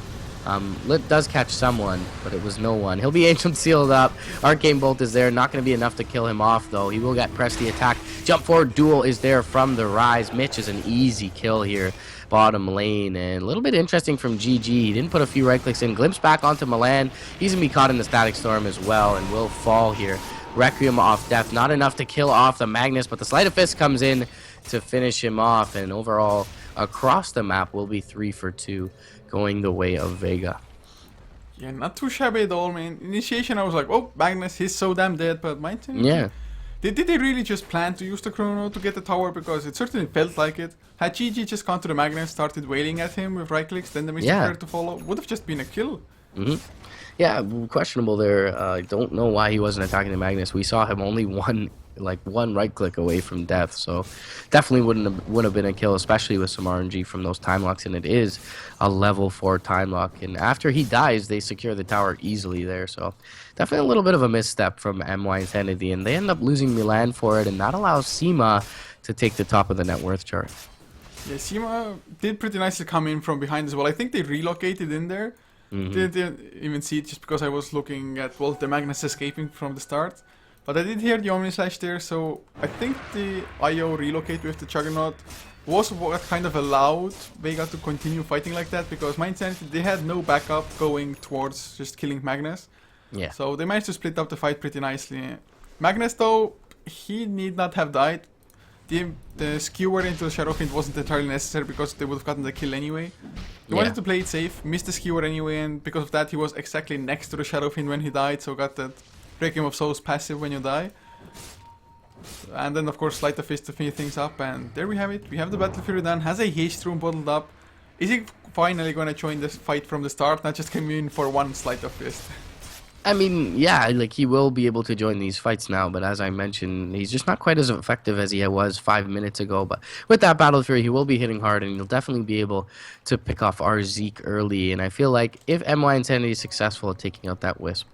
Lit does catch someone, but it was no one. He'll be Ancient Sealed up. Arcane Bolt is there. Not going to be enough to kill him off, though. He will get press the attack. Jump forward duel is there from the Rise. Mitch is an easy kill here. Bottom lane, and a little bit interesting from GG. He didn't put a few right clicks in. Glimpse back onto Milan. He's going to be caught in the Static Storm as well, and will fall here. Requiem off death, not enough to kill off the Magnus, but the Sleight of Fist comes in to finish him off, and overall across the map will be 3 for 2 going the way of Vega. Yeah, not too shabby at all, man. Initiation, I was like, oh, Magnus, he's so damn dead, but mine too. Yeah. Did they really just plan to use the Chrono to get the tower? Because it certainly felt like it. Had GG just gone to the Magnus, started wailing at him with right clicks, then the Mystic Flare to follow, would have just been a kill. Yeah, questionable there. I don't know why he wasn't attacking the Magnus. We saw him only one like one right click away from death. So definitely wouldn't have been a kill, especially with some RNG from those time locks. And it is a level 4 time lock. And after he dies, they secure the tower easily there. So definitely a little bit of a misstep from mYinsanity, and they end up losing Milan for it, and that allows Sima to take the top of the net worth chart. Yeah, Sima did pretty nicely come in from behind as well. I think they relocated in there. Didn't even see it just because I was looking at, well, the Magnus escaping from the start. But I did hear the Omni Slash there, so I think the IO relocate with the Juggernaut was what kind of allowed Vega to continue fighting like that, because mYinsanity, they had no backup going towards just killing Magnus. Yeah. So they managed to split up the fight pretty nicely. Magnus, though, he need not have died. The skewer into the Shadow Fiend wasn't entirely necessary because they would have gotten the kill anyway. He wanted to play it safe, missed the skewer anyway, and because of that he was exactly next to the Shadow Fiend when he died, so got that Breaking of Souls passive when you die. And then of course Sleight of Fist to finish things up, and there we have it. We have the Battle Fury done, has a haste room bottled up. Is he finally going to join this fight from the start, not just come in for one Sleight of Fist? I mean, yeah, like he will be able to join these fights now, but as I mentioned, he's just not quite as effective as he was 5 minutes ago. But with that Battle Fury, he will be hitting hard, and he'll definitely be able to pick off our Zeke early. And I feel like if mYinsanity is successful at taking out that Wisp,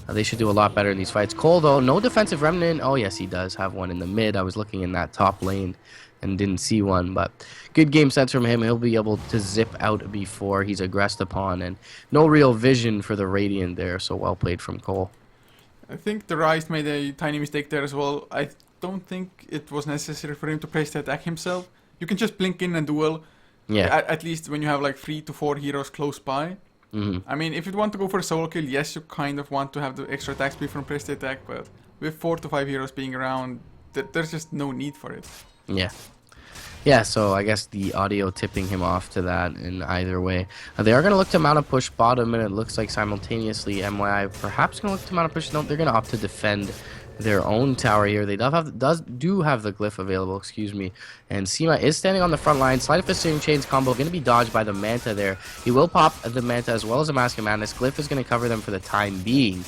they should do a lot better in these fights. Cole, though, no defensive remnant. Oh, yes, he does have one in the mid. I was looking in that top lane and didn't see one, but good game sense from him. He'll be able to zip out before he's aggressed upon, and no real vision for the Radiant there, so well played from Cole. I think the Rise made a tiny mistake there as well. I don't think it was necessary for him to place the attack himself. You can just blink in and duel, at least when you have like 3 to 4 heroes close by. I mean, if you want to go for a solo kill, yes, you kind of want to have the extra attack speed from press the attack, but with 4 to 5 heroes being around, there's just no need for it. Yeah, so I guess the audio tipping him off to that in either way. They are going to look to mount a push bottom, and it looks like simultaneously MYI perhaps going to look to mount a push. No, they're going to opt to defend their own tower here. They do have the glyph available, excuse me. And Sima is standing on the front line. Sleight of Fist Chains combo going to be dodged by the Manta there. He will pop the Manta as well as a Mask of Madness. Glyph is going to cover them for the time being.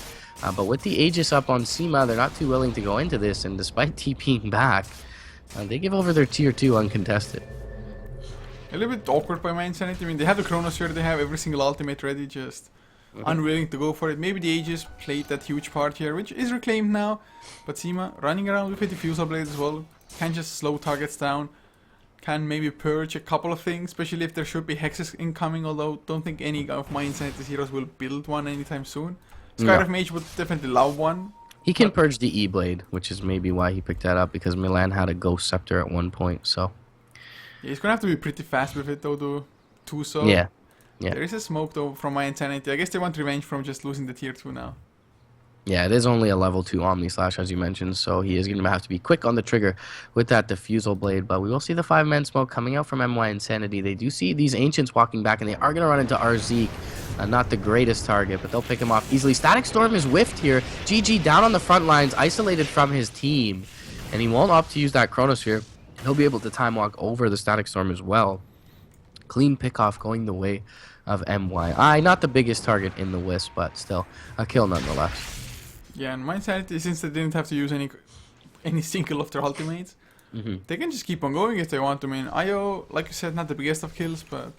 But with the Aegis up on Sima, they're not too willing to go into this, and despite TPing back, they give over their tier 2 uncontested. A little bit awkward by mYinsanity. I mean, they have the Chronosphere, they have every single ultimate ready, just unwilling to go for it. Maybe the Aegis played that huge part here, which is reclaimed now. But Sima running around with a Diffusal Blade as well. Can just slow targets down. Can maybe purge a couple of things, especially if there should be Hexes incoming, although don't think any of mYinsanity's heroes will build one anytime soon. Skyriff Mage would definitely love one. He can purge the E-Blade, which is maybe why he picked that up, because Milan had a Ghost Scepter at one point, so... Yeah, he's gonna have to be pretty fast with it, though, to do so. Yeah. There is a smoke, though, from mYinsanity. I guess they want revenge from just losing the tier 2 now. Yeah, it is only a level 2 Omni Slash, as you mentioned, so he is going to have to be quick on the trigger with that Diffusal Blade. But we will see the 5-man smoke coming out from mYinsanity. They do see these Ancients walking back, and they are going to run into Arzeek. Not the greatest target, but they'll pick him off easily. Static Storm is whiffed here. GG down on the front lines, isolated from his team. And he won't opt to use that Chronosphere. He'll be able to time walk over the Static Storm as well. Clean pickoff going the way of mYi. Not the biggest target in the Wisp, but still a kill nonetheless. Yeah, and mYinsanity, since they didn't have to use any single of their ultimates, they can just keep on going if they want to. I mean, IO, like you said, not the biggest of kills, but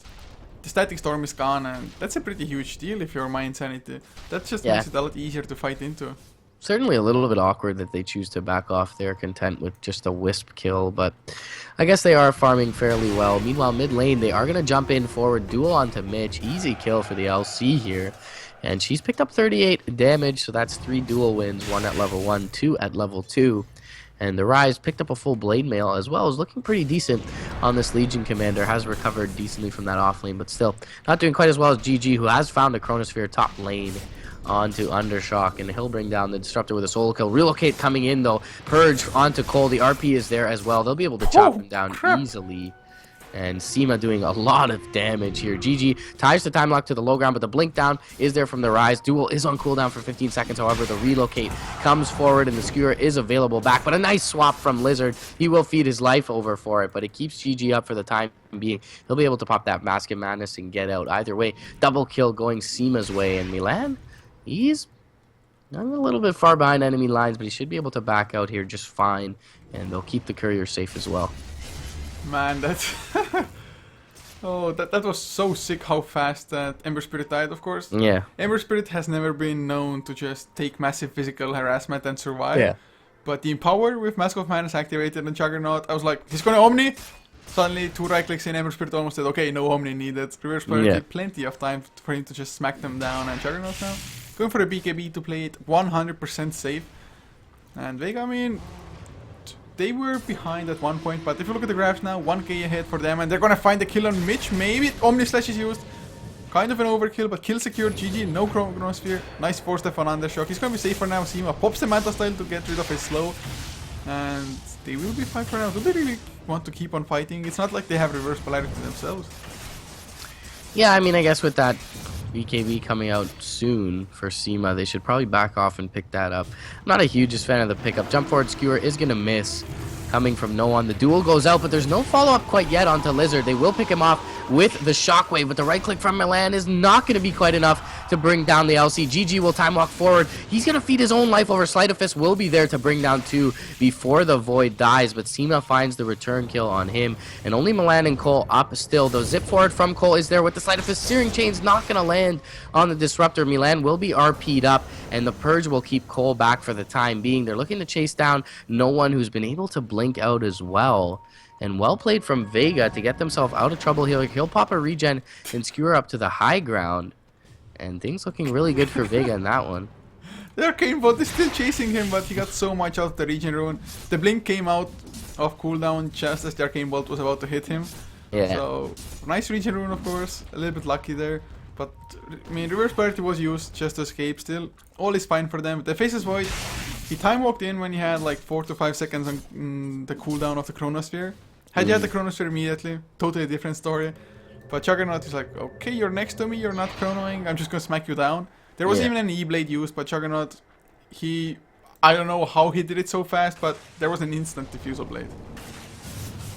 the Static Storm is gone, and that's a pretty huge deal if you're mYinsanity. That just makes it a lot easier to fight into. Certainly a little bit awkward that they choose to back off. They're content with just a Wisp kill, but I guess they are farming fairly well. Meanwhile, mid lane, they are going to jump in forward, duel onto Mitch. Easy kill for the LC here. And she's picked up 38 damage, so that's 3 dual wins, 1 at level 1, 2 at level 2. And the Rise picked up a full Blade Mail as well, is looking pretty decent on this Legion Commander, has recovered decently from that off lane, but still not doing quite as well as GG, who has found a Chronosphere top lane onto Undershock, and he'll bring down the Disruptor with a solo kill. Relocate coming in though, Purge onto Cole, the RP is there as well, they'll be able to chop him down easily. And Sima doing a lot of damage here. GG ties the time lock to the low ground, but the blink down is there from the Rise. Duel is on cooldown for 15 seconds. However, the relocate comes forward and the skewer is available back. But a nice swap from Lizard. He will feed his life over for it, but it keeps GG up for the time being. He'll be able to pop that Mask of Madness and get out. Either way, double kill going Sima's way. And Milan, he's A little bit far behind enemy lines, but he should be able to back out here just fine, and they'll keep the courier safe as well. Man, that's... Oh, that was so sick how fast that Ember Spirit died, of course. Yeah. Ember Spirit has never been known to just take massive physical harassment and survive. Yeah. But the Empower with Mask of Madness activated and Juggernaut, I was like, he's gonna Omni! Suddenly, 2 right clicks in, Ember Spirit almost said, okay, no Omni needed. Reverse Polarity, plenty of time for him to just smack them down, and Juggernaut now going for a BKB to play it 100% safe. And Vega, I mean, they were behind at one point, but if you look at the graphs now, 1k ahead for them, and they're gonna find the kill on Mitch. Maybe Omni Slash is used. Kind of an overkill, but kill secured. GG, no Chronosphere. Nice 4-step on Undershock. He's gonna be safe for now. Sima pops the Manta Style to get rid of his slow. And they will be fine for now. Do they really want to keep on fighting? It's not like they have reverse polarity themselves. Yeah, I mean, I guess with that BKB coming out soon for Sima, they should probably back off and pick that up. I'm not a hugest fan of the pickup. Jump forward skewer is going to miss coming from no one. The duel goes out, but there's no follow-up quite yet onto Lizard. They will pick him off with the shockwave, but the right click from Milan is not going to be quite enough to bring down the LC. GG will time walk forward. He's going to feed his own life over. Sleight of Fist will be there to bring down 2 before the Void dies, but Sima finds the return kill on him, and only Milan and Cole up still. The zip forward from Cole is there with the Sleight of Fist. Searing Chain's not going to land on the Disruptor. Milan will be RP'd up, and the Purge will keep Cole back for the time being. They're looking to chase down no one who's been able to blink out as well. And well played from Vega to get themselves out of trouble here. He'll pop a regen and skewer up to the high ground. And things looking really good for Vega in that one. The Arcane Bolt is still chasing him, but he got so much out of the regen rune. The blink came out of cooldown just as the Arcane Bolt was about to hit him. Yeah. So, nice regen rune, of course. A little bit lucky there. But, I mean, reverse polarity was used just to escape still. All is fine for them. The Faceless Void, he time walked in when he had like 4 to 5 seconds on the cooldown of the Chronosphere. Had you had the Chronosphere immediately, totally different story. But Juggernaut is like, okay, you're next to me, you're not chronoing, I'm just gonna smack you down. There was even an E-Blade used, but Juggernaut, I don't know how he did it so fast, but there was an instant Diffusal Blade.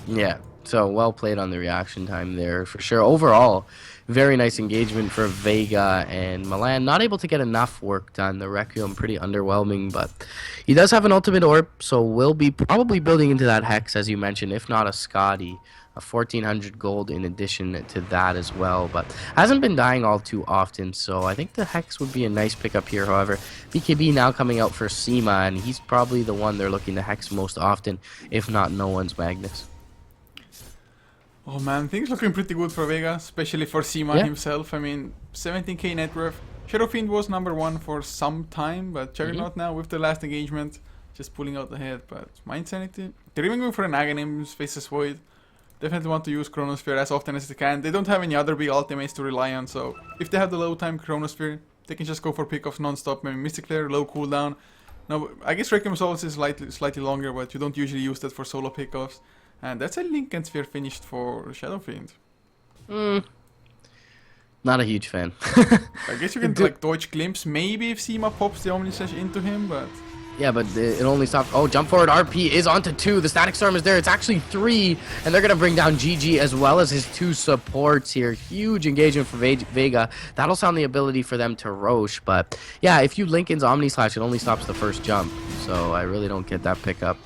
Yeah, so well played on the reaction time there for sure. Overall, very nice engagement for Vega, and Milan not able to get enough work done. The Requiem pretty underwhelming, but he does have an ultimate orb, so we'll be probably building into that Hex, as you mentioned, if not a Scotty. A 1400 gold in addition to that as well, but hasn't been dying all too often, so I think the Hex would be a nice pickup here. However, BKB now coming out for Sima, and he's probably the one they're looking to Hex most often, if not no one's Magnus. Oh man, things looking pretty good for Vega, especially for Sima himself. I mean, 17k net worth. Shadow Fiend was number 1 for some time, but Juggernaut now with the last engagement, just pulling out the head. But mYinsanity, they're even going for an Aghanim's Faceless Void. Definitely want to use Chronosphere as often as they can. They don't have any other big ultimates to rely on, so if they have the low time Chronosphere, they can just go for pickoffs non-stop. Maybe Mystic Lair, low cooldown. Now, I guess Requiem Souls is slightly longer, but you don't usually use that for solo pickoffs. And that's a Lincoln Sphere finished for Shadow Fiend. Not a huge fan. I guess you can like dodge Glimpse, maybe if Sima pops the Omni Slash into him, but... Yeah, but it only stops. Oh, jump forward RP is onto 2. The Static Storm is there. It's actually 3. And they're going to bring down GG as well as his 2 supports here. Huge engagement for Vega. That'll sound the ability for them to Roche. But yeah, if you Lincoln's Omni Slash, it only stops the first jump. So I really don't get that pickup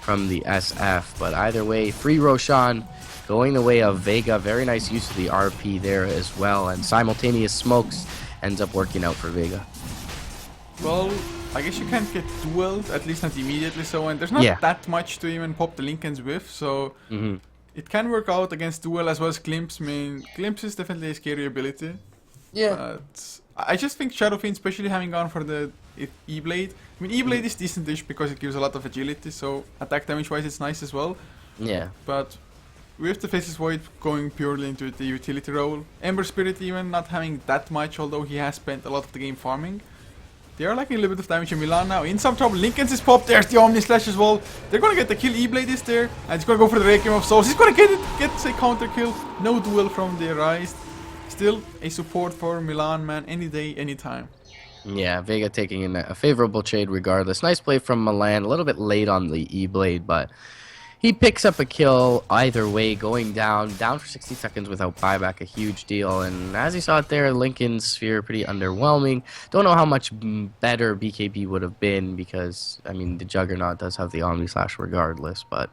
from the SF. But either way, free Roshan going the way of Vega. Very nice use of the RP there as well. And simultaneous smokes ends up working out for Vega. Well, I guess you can't get dueled, at least not immediately so, and there's not that much to even pop the Lincolns with, so it can work out against duel as well as Glimpse. I mean, Glimpse is definitely a scary ability. Yeah. But I just think Shadow Fiend, especially having gone for the E-Blade, I mean, E-Blade is decent-ish because it gives a lot of agility, so attack damage-wise it's nice as well. Yeah. But with the Faceless Void going purely into the utility role, Ember Spirit even not having that much, although he has spent a lot of the game farming. They are liking a little bit of damage in Milan now. In some trouble. Lincoln's is popped. There's the Omni Slash as well. They're gonna get the kill. E-Blade is there. And he's gonna go for the Requiem of Souls. He's gonna get it. Gets a counter kill. No duel from the Rise. Still a support for Milan, man. Any day, any time. Yeah, Vega taking in a favorable trade regardless. Nice play from Milan. A little bit late on the E-Blade, but he picks up a kill either way, going down for 60 seconds without buyback, a huge deal. And as you saw it there, Lincoln's Sphere pretty underwhelming. Don't know how much better BKB would have been because, I mean, the Juggernaut does have the Omni Slash regardless, but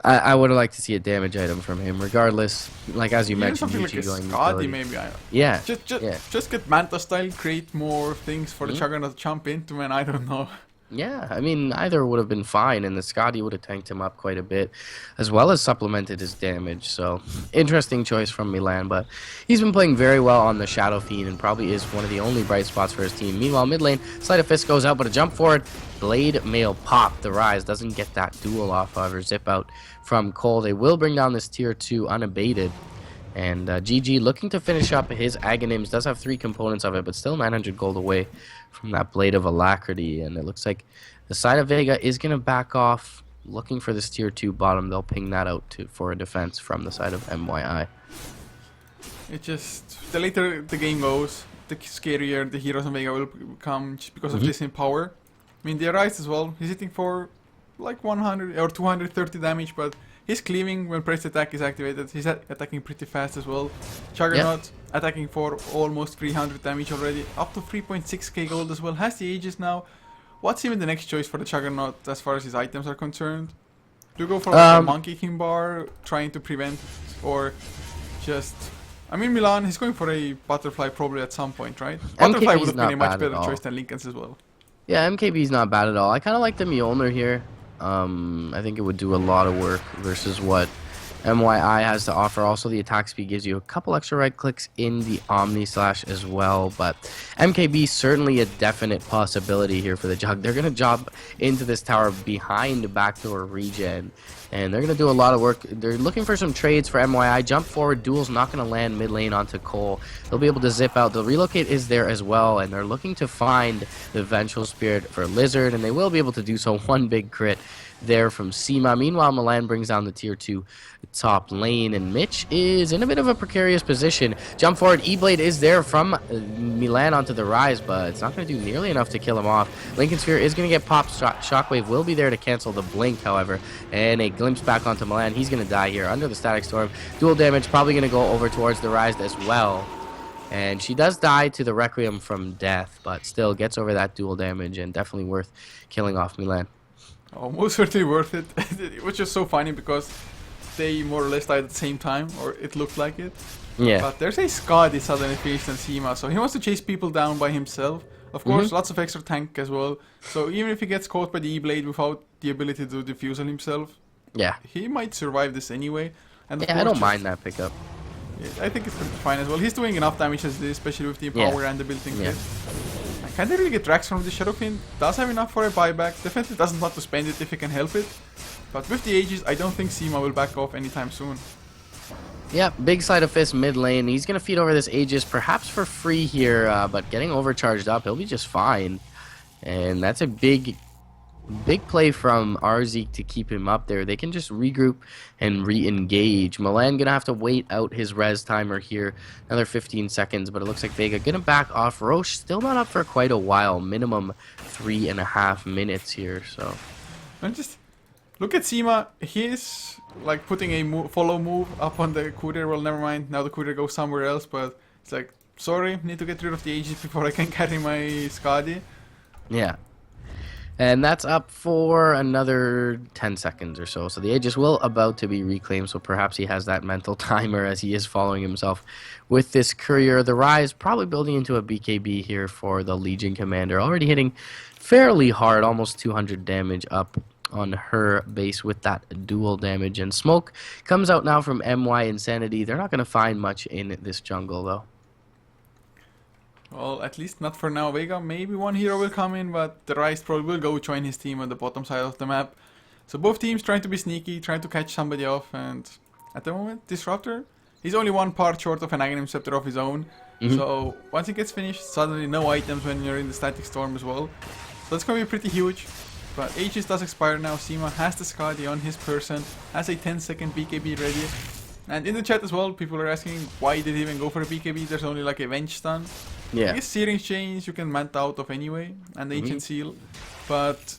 I would have liked to see a damage item from him regardless. Like, as you Even mentioned, something like a going Skadi utility. maybe. Yeah. Just get Manta style, create more things for the Juggernaut to jump into, man. I don't know. Yeah, I mean, either would have been fine, and the Scotty would have tanked him up quite a bit, as well as supplemented his damage. So, interesting choice from Milan, but he's been playing very well on the Shadow Fiend and probably is one of the only bright spots for his team. Meanwhile, mid lane, Sleight of Fist goes out, but a jump forward, Blade Mail pop. The Rise doesn't get that duel off, however, zip out from Cole. They will bring down this tier 2 unabated. And GG looking to finish up his Aghanims. Does have 3 components of it, but still 900 gold away from that Blade of Alacrity. And it looks like the side of Vega is going to back off, looking for this tier 2 bottom. They'll ping that out for a defense from the side of mYi. It just, the later the game goes, the scarier the heroes on Vega will become just because of this in power. I mean, the Rise as well, he's hitting for like 100 or 230 damage, but his cleaving when pressed attack is activated. He's attacking pretty fast as well. Juggernaut attacking for almost 300 damage already, up to 3.6k gold as well. Has the Aegis now. What's even the next choice for the Juggernaut as far as his items are concerned? Do you go for like a Monkey King bar, trying to prevent, or just... I mean, Milan, he's going for a Butterfly probably at some point, right? Butterfly would have been a much better choice than Lincoln's as well. Yeah, MKB's not bad at all. I kind of like the Mjolnir here. I think it would do a lot of work versus what mYi has to offer. Also, the attack speed gives you a couple extra right clicks in the Omni Slash as well. But MKB certainly a definite possibility here for the Jug. They're going to jump into this tower behind backdoor regen. And they're going to do a lot of work. They're looking for some trades for mYi. Jump forward, duel's not going to land mid lane onto Cole. They'll be able to zip out. The relocate is there as well. And they're looking to find the Vengeful Spirit for Lizard. And they will be able to do so. One big crit there from Seema. Meanwhile, Milan brings down the tier 2 top lane, and Mitch is in a bit of a precarious position. Jump forward, E-Blade is there from Milan onto the Rise, but it's not going to do nearly enough to kill him off. Lincoln Sphere is going to get popped. Shockwave will be there to cancel the blink, however, and a glimpse back onto Milan. He's going to die here under the Static Storm. Dual damage probably going to go over towards the Rise as well. And she does die to the Requiem from Death, but still gets over that dual damage and definitely worth killing off Milan. Most certainly worth it. It was just so funny because they more or less died at the same time, or it looked like it. Yeah. But there's a Skadi suddenly finished on Seema, so he wants to chase people down by himself. Of course, lots of extra tank as well. So even if he gets caught by the E-Blade without the ability to defuse on himself, he might survive this anyway. And I don't mind that pickup. Yeah, I think it's pretty fine as well. He's doing enough damage as this, especially with the power and the building kit. Can they really get Drax from the Shadow Fiend? Does have enough for a buyback. Definitely doesn't want to spend it if he can help it. But with the Aegis, I don't think Seema will back off anytime soon. Yeah, big Sleight of Fist mid lane. He's going to feed over this Aegis, perhaps for free here, but getting overcharged up, he'll be just fine. And that's a big play from Arzeek to keep him up there. They can just regroup and re-engage. Milan gonna have to wait out his res timer here, another 15 seconds, but it looks like Vega gonna back off. Roche still not up for quite a while, minimum 3.5 minutes here, so. And just look at Seema. He's like putting a follow move up on the courier. Well, never mind, now the courier goes somewhere else, but it's like, sorry, need to get rid of the Aegis before I can carry my Skadi. Yeah. And that's up for another 10 seconds or so. So the Aegis will about to be reclaimed, so perhaps he has that mental timer as he is following himself with this courier. The Rise probably building into a BKB here for the Legion Commander. Already hitting fairly hard, almost 200 damage up on her base with that dual damage. And Smoke comes out now from mYinsanity. They're not going to find much in this jungle, though. Well, at least not for now. Vega, maybe one hero will come in, but the Rise probably will go join his team on the bottom side of the map. So both teams trying to be sneaky, trying to catch somebody off, and at the moment, Disruptor, he's only one part short of an Aghanim Scepter of his own. So once he gets finished, suddenly no items when you're in the Static Storm as well. So it's going to be pretty huge. But Aegis does expire now. Seema has the Skadi on his person, has a 10-second BKB ready. And in the chat as well, people are asking why did he even go for a BKB? There's only like a Venge stun. Yeah. I guess Searing Chains you can mant out of anyway, and Ancient Seal. But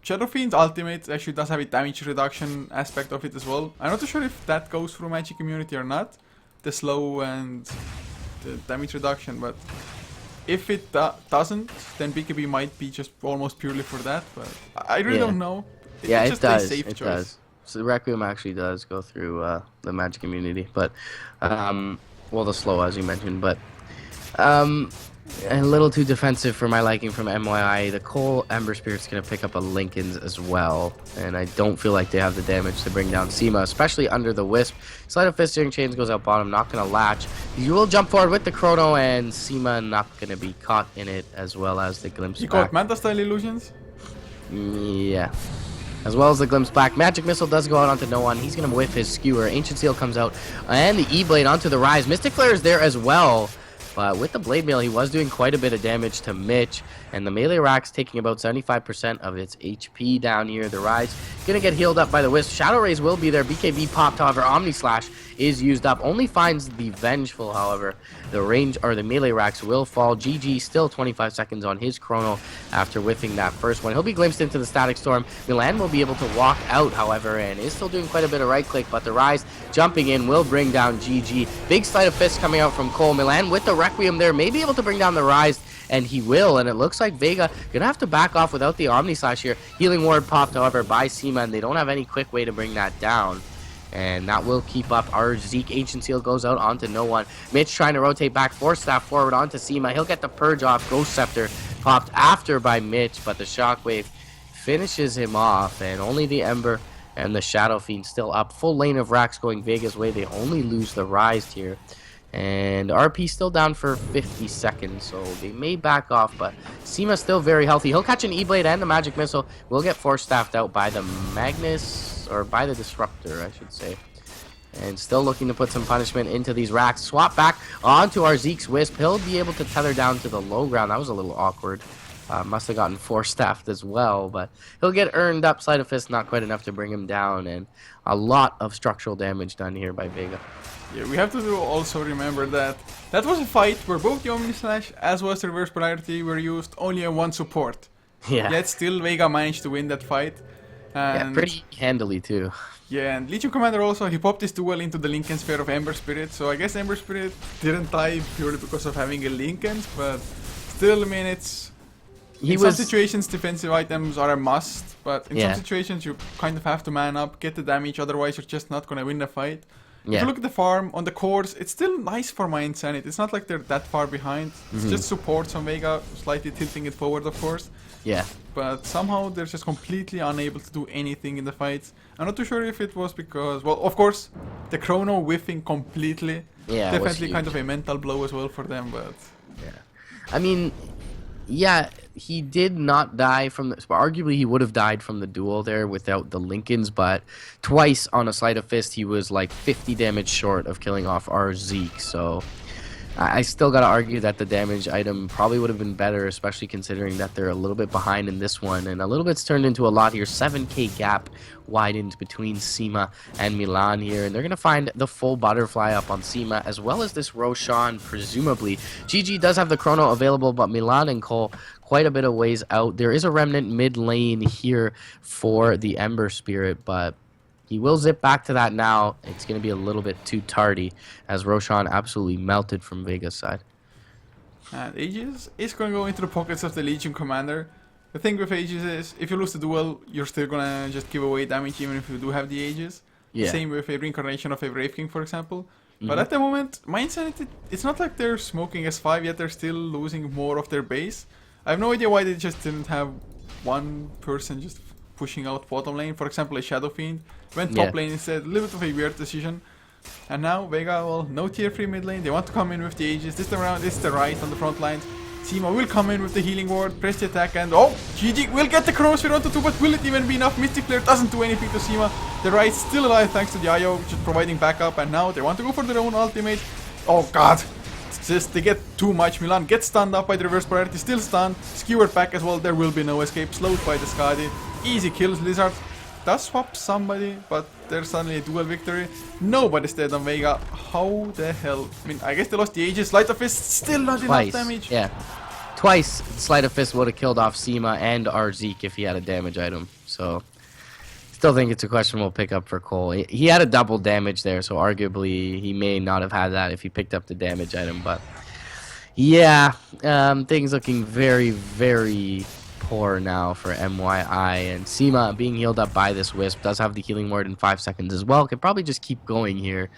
Shadow Fiend's ultimate actually does have a damage reduction aspect of it as well. I'm not too sure if that goes through Magic Immunity or not, the slow and the damage reduction, but if it doesn't, then BKB might be just almost purely for that, but I really don't know. Yeah, It's it just does. a safe It choice. does. So the Requiem actually does go through the Magic Immunity, but well, the slow as you mentioned, but a little too defensive for my liking from MYI. The Cole Ember Spirit's gonna pick up a Lincoln's as well, and I don't feel like they have the damage to bring down Seema, especially under the Wisp. Sleight of Fist Steering Chains goes out bottom, not gonna latch. You will jump forward with the Chrono, and Seema not gonna be caught in it, as well as the Glimpse You back. caught Manta style illusions? Yeah. As well as the Glimpse back. Magic Missile does go out onto no one. He's going to whiff his Skewer. Ancient Seal comes out. And the E-Blade onto the Rise. Mystic Flare is there as well. But with the Blade Mail, he was doing quite a bit of damage to Mitch. And the melee rack's taking about 75% of its HP down here. The Rise going to get healed up by the Wisp. Shadow Rays will be there. BKB popped, however. Omni Slash is used up. Only finds the Vengeful, however. The range or the melee racks will fall. GG still 25 seconds on his Chrono after whiffing that first one. He'll be glimpsed into the Static Storm. Milan will be able to walk out, however, and is still doing quite a bit of right click, but the Rise jumping in will bring down GG. Big Sleight of Fist coming out from Cole. Milan with the Requiem there may be able to bring down the Rise, and he will, and it looks like Vega gonna have to back off without the Omni Slash here. Healing Ward popped, however, by Seema, and they don't have any quick way to bring that down. And that will keep up. Our Zeke Ancient Seal goes out onto no one. Mitch trying to rotate back, Force Staff forward onto Seema. He'll get the Purge off. Ghost Scepter popped after by Mitch, but the Shockwave finishes him off, and only the Ember and the Shadow Fiend still up. Full lane of racks going Vega's way. They only lose the Rise here. And RP still down for 50 seconds, so they may back off, but Seema's still very healthy. He'll catch an E-Blade and the Magic Missile. Will get Force Staffed out by the Magnus, or by the Disruptor, I should say. And still looking to put some punishment into these racks. Swap back onto our Zeke's Wisp. He'll be able to tether down to the low ground. That was a little awkward. Must have gotten Force Staffed as well, but he'll get earned up. Sleight of Fist not quite enough to bring him down, and a lot of structural damage done here by Vega. Yeah, we have to also remember that that was a fight where both the Omni Slash as well as the Reverse Polarity were used only on one support. Yeah. Yet still Vega managed to win that fight. And Yeah, pretty handily too. yeah, and Legion Commander also, he popped his duel into the Lincoln Sphere of Ember Spirit, so I guess Ember Spirit didn't die purely because of having a Lincoln, but still, I mean, it's... In some situations, defensive items are a must, but in some situations you kind of have to man up, get the damage, otherwise you're just not gonna win the fight. If you look at the farm, on the cores, it's still nice for mYinsanity. It's not like they're that far behind. It's just supports on Vega, slightly tilting it forward, of course. Yeah. But somehow they're just completely unable to do anything in the fights. I'm not too sure if it was because, well, of course, the Chrono whiffing completely. Yeah, Definitely kind of a mental blow as well for them, but... Yeah. I mean, yeah, he did not die from the... Arguably, he would have died from the duel there without the Lincolns, but twice on a Sleight of Fist, he was like 50 damage short of killing off our Zeke, so... I still gotta argue that the damage item probably would have been better, especially considering that they're a little bit behind in this one, and a little bit's turned into a lot here. 7k gap widened between Seema and Milan here, and they're gonna find the full butterfly up on Seema, as well as this Roshan, presumably. GG does have the Chrono available, but Milan and Cole quite a bit of ways out. There is a Remnant mid lane here for the Ember Spirit, but he will zip back to that now. It's going to be a little bit too tardy, as Roshan absolutely melted from Vega's side. And Aegis is going to go into the pockets of the Legion Commander. The thing with Aegis is, if you lose the duel, you're still going to just give away damage even if you do have the Aegis. Yeah. Same with a Reincarnation of a Brave King, for example. But at the moment, mYinsanity, it's not like they're smoking S5, yet they're still losing more of their base. I have no idea why they just didn't have one person just pushing out bottom lane. For example, a Shadow Fiend went top lane instead. A little bit of a weird decision. And now Vega, well, no tier 3 mid lane. They want to come in with the Aegis. This time around, it's the right on the front lines. Seema will come in with the healing ward, press the attack, and oh, GG will get the Chronosphere onto 2, but will it even be enough? Mystic Flare doesn't do anything to Seema. The right's still alive thanks to the IO, just providing backup, and now they want to go for their own ultimate. Oh god, it's just they get too much. Milan gets stunned up by the Reverse Polarity, still stunned, skewered back as well. There will be no escape, slowed by the Skadi. Easy kills. Lizard does swap somebody, but there's suddenly a dual victory. Nobody's dead on Vega. How the hell? I mean, I guess they lost the Aegis. Sleight of Fist, still not enough damage. Yeah. twice, Sleight of Fist would have killed off Sema and Arzeek if he had a damage item. So, still think it's a questionable pickup for Cole. He had a double damage there, so arguably he may not have had that if he picked up the damage item. But yeah, things looking very, very poor now for mYi, and Sema being healed up by this Wisp does have the healing ward in 5 seconds as well. Could probably just keep going here.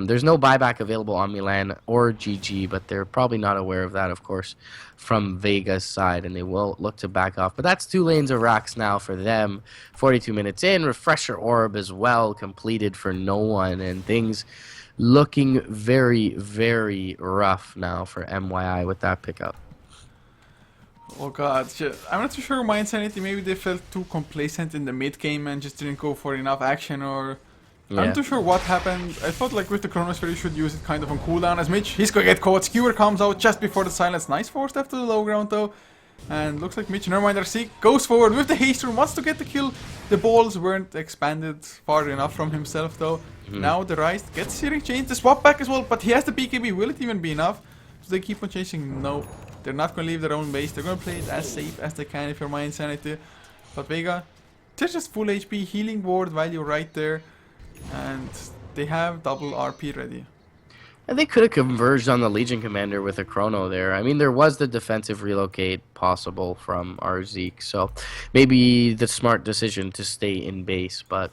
There's no buyback available on Milan or GG, but they're probably not aware of that, of course, from Vega's side, and they will look to back off. But that's 2 lanes of racks now for them. 42 minutes in, Refresher Orb as well completed for no one, and things looking very, very rough now for mYi with that pickup. Oh god, I'm not too sure mYinsanity, maybe they felt too complacent in the mid game and just didn't go for enough action, or yeah. I'm not too sure what happened. I thought like with the Chronosphere you should use it kind of on cooldown as Mitch. He's gonna get caught. Skewer comes out just before the silence. Nice force step to the low ground though. And looks like Mitch, never mind, Arzeek goes forward with the haste rune, wants to get the kill. The balls weren't expanded far enough from himself though. Now the Rise gets Searing Chains, the swap back as well, but he has the BKB. Will it even be enough? So they keep on chasing. No, they're not gonna leave their own base. They're gonna play it as safe as they can if you're mYinsanity. But Vega, they're just full HP, healing ward value right there. And they have double RP ready. And they could have converged on the Legion Commander with a Chrono there. I mean, there was the defensive relocate possible from Arzeek, so maybe the smart decision to stay in base. But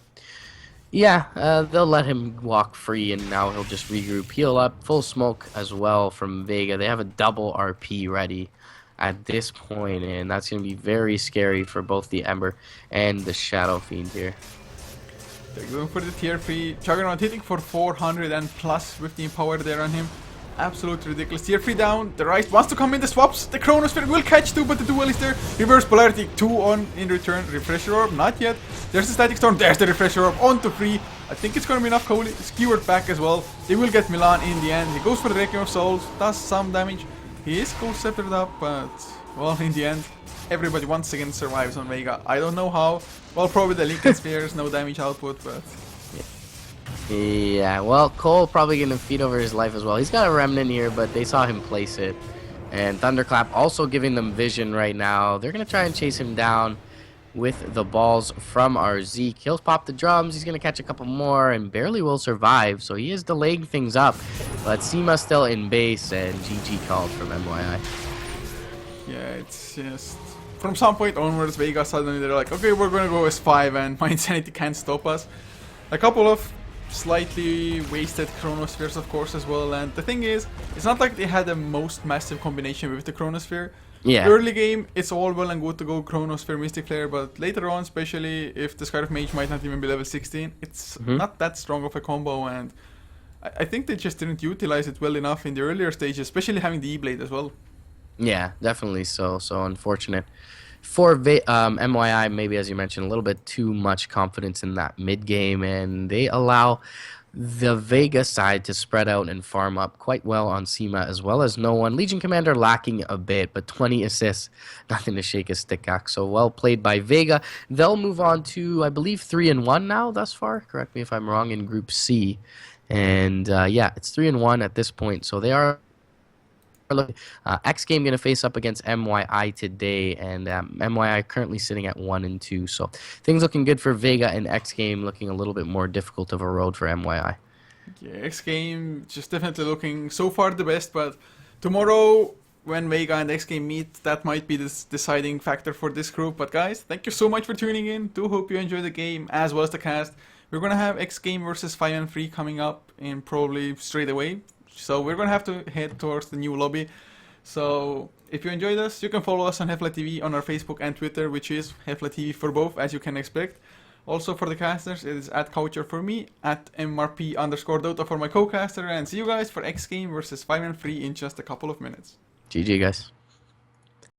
yeah, they'll let him walk free, and now he'll just regroup, heal up. Full smoke as well from Vega. They have a double RP ready at this point, and that's going to be very scary for both the Ember and the Shadow Fiend here. They're going for the tier 3. Juggernaut hitting for 400 and plus with the Empower there on him. Absolutely ridiculous. Tier 3 down. The Rise wants to come in the swaps. The Chronosphere will catch 2, but the duel is there. Reverse Polarity 2 on in return. Refresher Orb, not yet. There's the Static Storm. There's the Refresher Orb on to 3. I think it's going to be enough. Cole skewered back as well. They will get Milan in the end. He goes for the Requiem of Souls. Does some damage. He is Ghost Sceptered up, but well, in the end, everybody once again survives on Vega. I don't know how. Well, probably the Lincoln Spheres, no damage output, but yeah, well, Cole probably gonna feed over his life as well. He's got a Remnant here, but they saw him place it. And Thunderclap also giving them vision right now. They're gonna try and chase him down with the balls from Arzeek. He'll pop the drums, he's gonna catch a couple more and barely will survive, so he is delaying things up. But Sema still in base, and GG called from mYi. Yeah, it's just from some point onwards, Vega suddenly they're like, okay, we're gonna go S5 and mYinsanity can't stop us. A couple of slightly wasted Chronospheres, of course, as well. And the thing is, it's not like they had the most massive combination with the Chronosphere. Yeah. Early game, it's all well and good to go Chronosphere, Mystic Flare, but later on, especially if the Scarf Mage might not even be level 16, it's not that strong of a combo, and I think they just didn't utilize it well enough in the earlier stages, especially having the E-Blade as well. Yeah, definitely so. So unfortunate for mYi, maybe as you mentioned, a little bit too much confidence in that mid game, and they allow the Vega side to spread out and farm up quite well on Sema as well as no one. Legion Commander lacking a bit, but 20 assists, nothing to shake a stick at. So well played by Vega. They'll move on to, I believe, 3-1 now thus far. Correct me if I'm wrong, in Group C. And yeah, it's 3-1 at this point. So they are X Game going to face up against mYi today, and mYi currently sitting at 1-2. So things looking good for Vega, and X Game looking a little bit more difficult of a road for mYi. Yeah, X Game just definitely looking so far the best, but tomorrow when Vega and X Game meet, that might be the deciding factor for this group. But guys, thank you so much for tuning in. Do hope you enjoy the game as well as the cast. We're gonna have X Game versus 5-3 coming up in probably straight away. So we're going to have to head towards the new lobby. So if you enjoyed us, you can follow us on HeflaTV on our Facebook and Twitter, which is HeflaTV for both, as you can expect. Also for the casters, it is @Coucher for me, @MRP_Dota for my co-caster, and see you guys for X Game versus 5-3 in just a couple of minutes. GG, guys.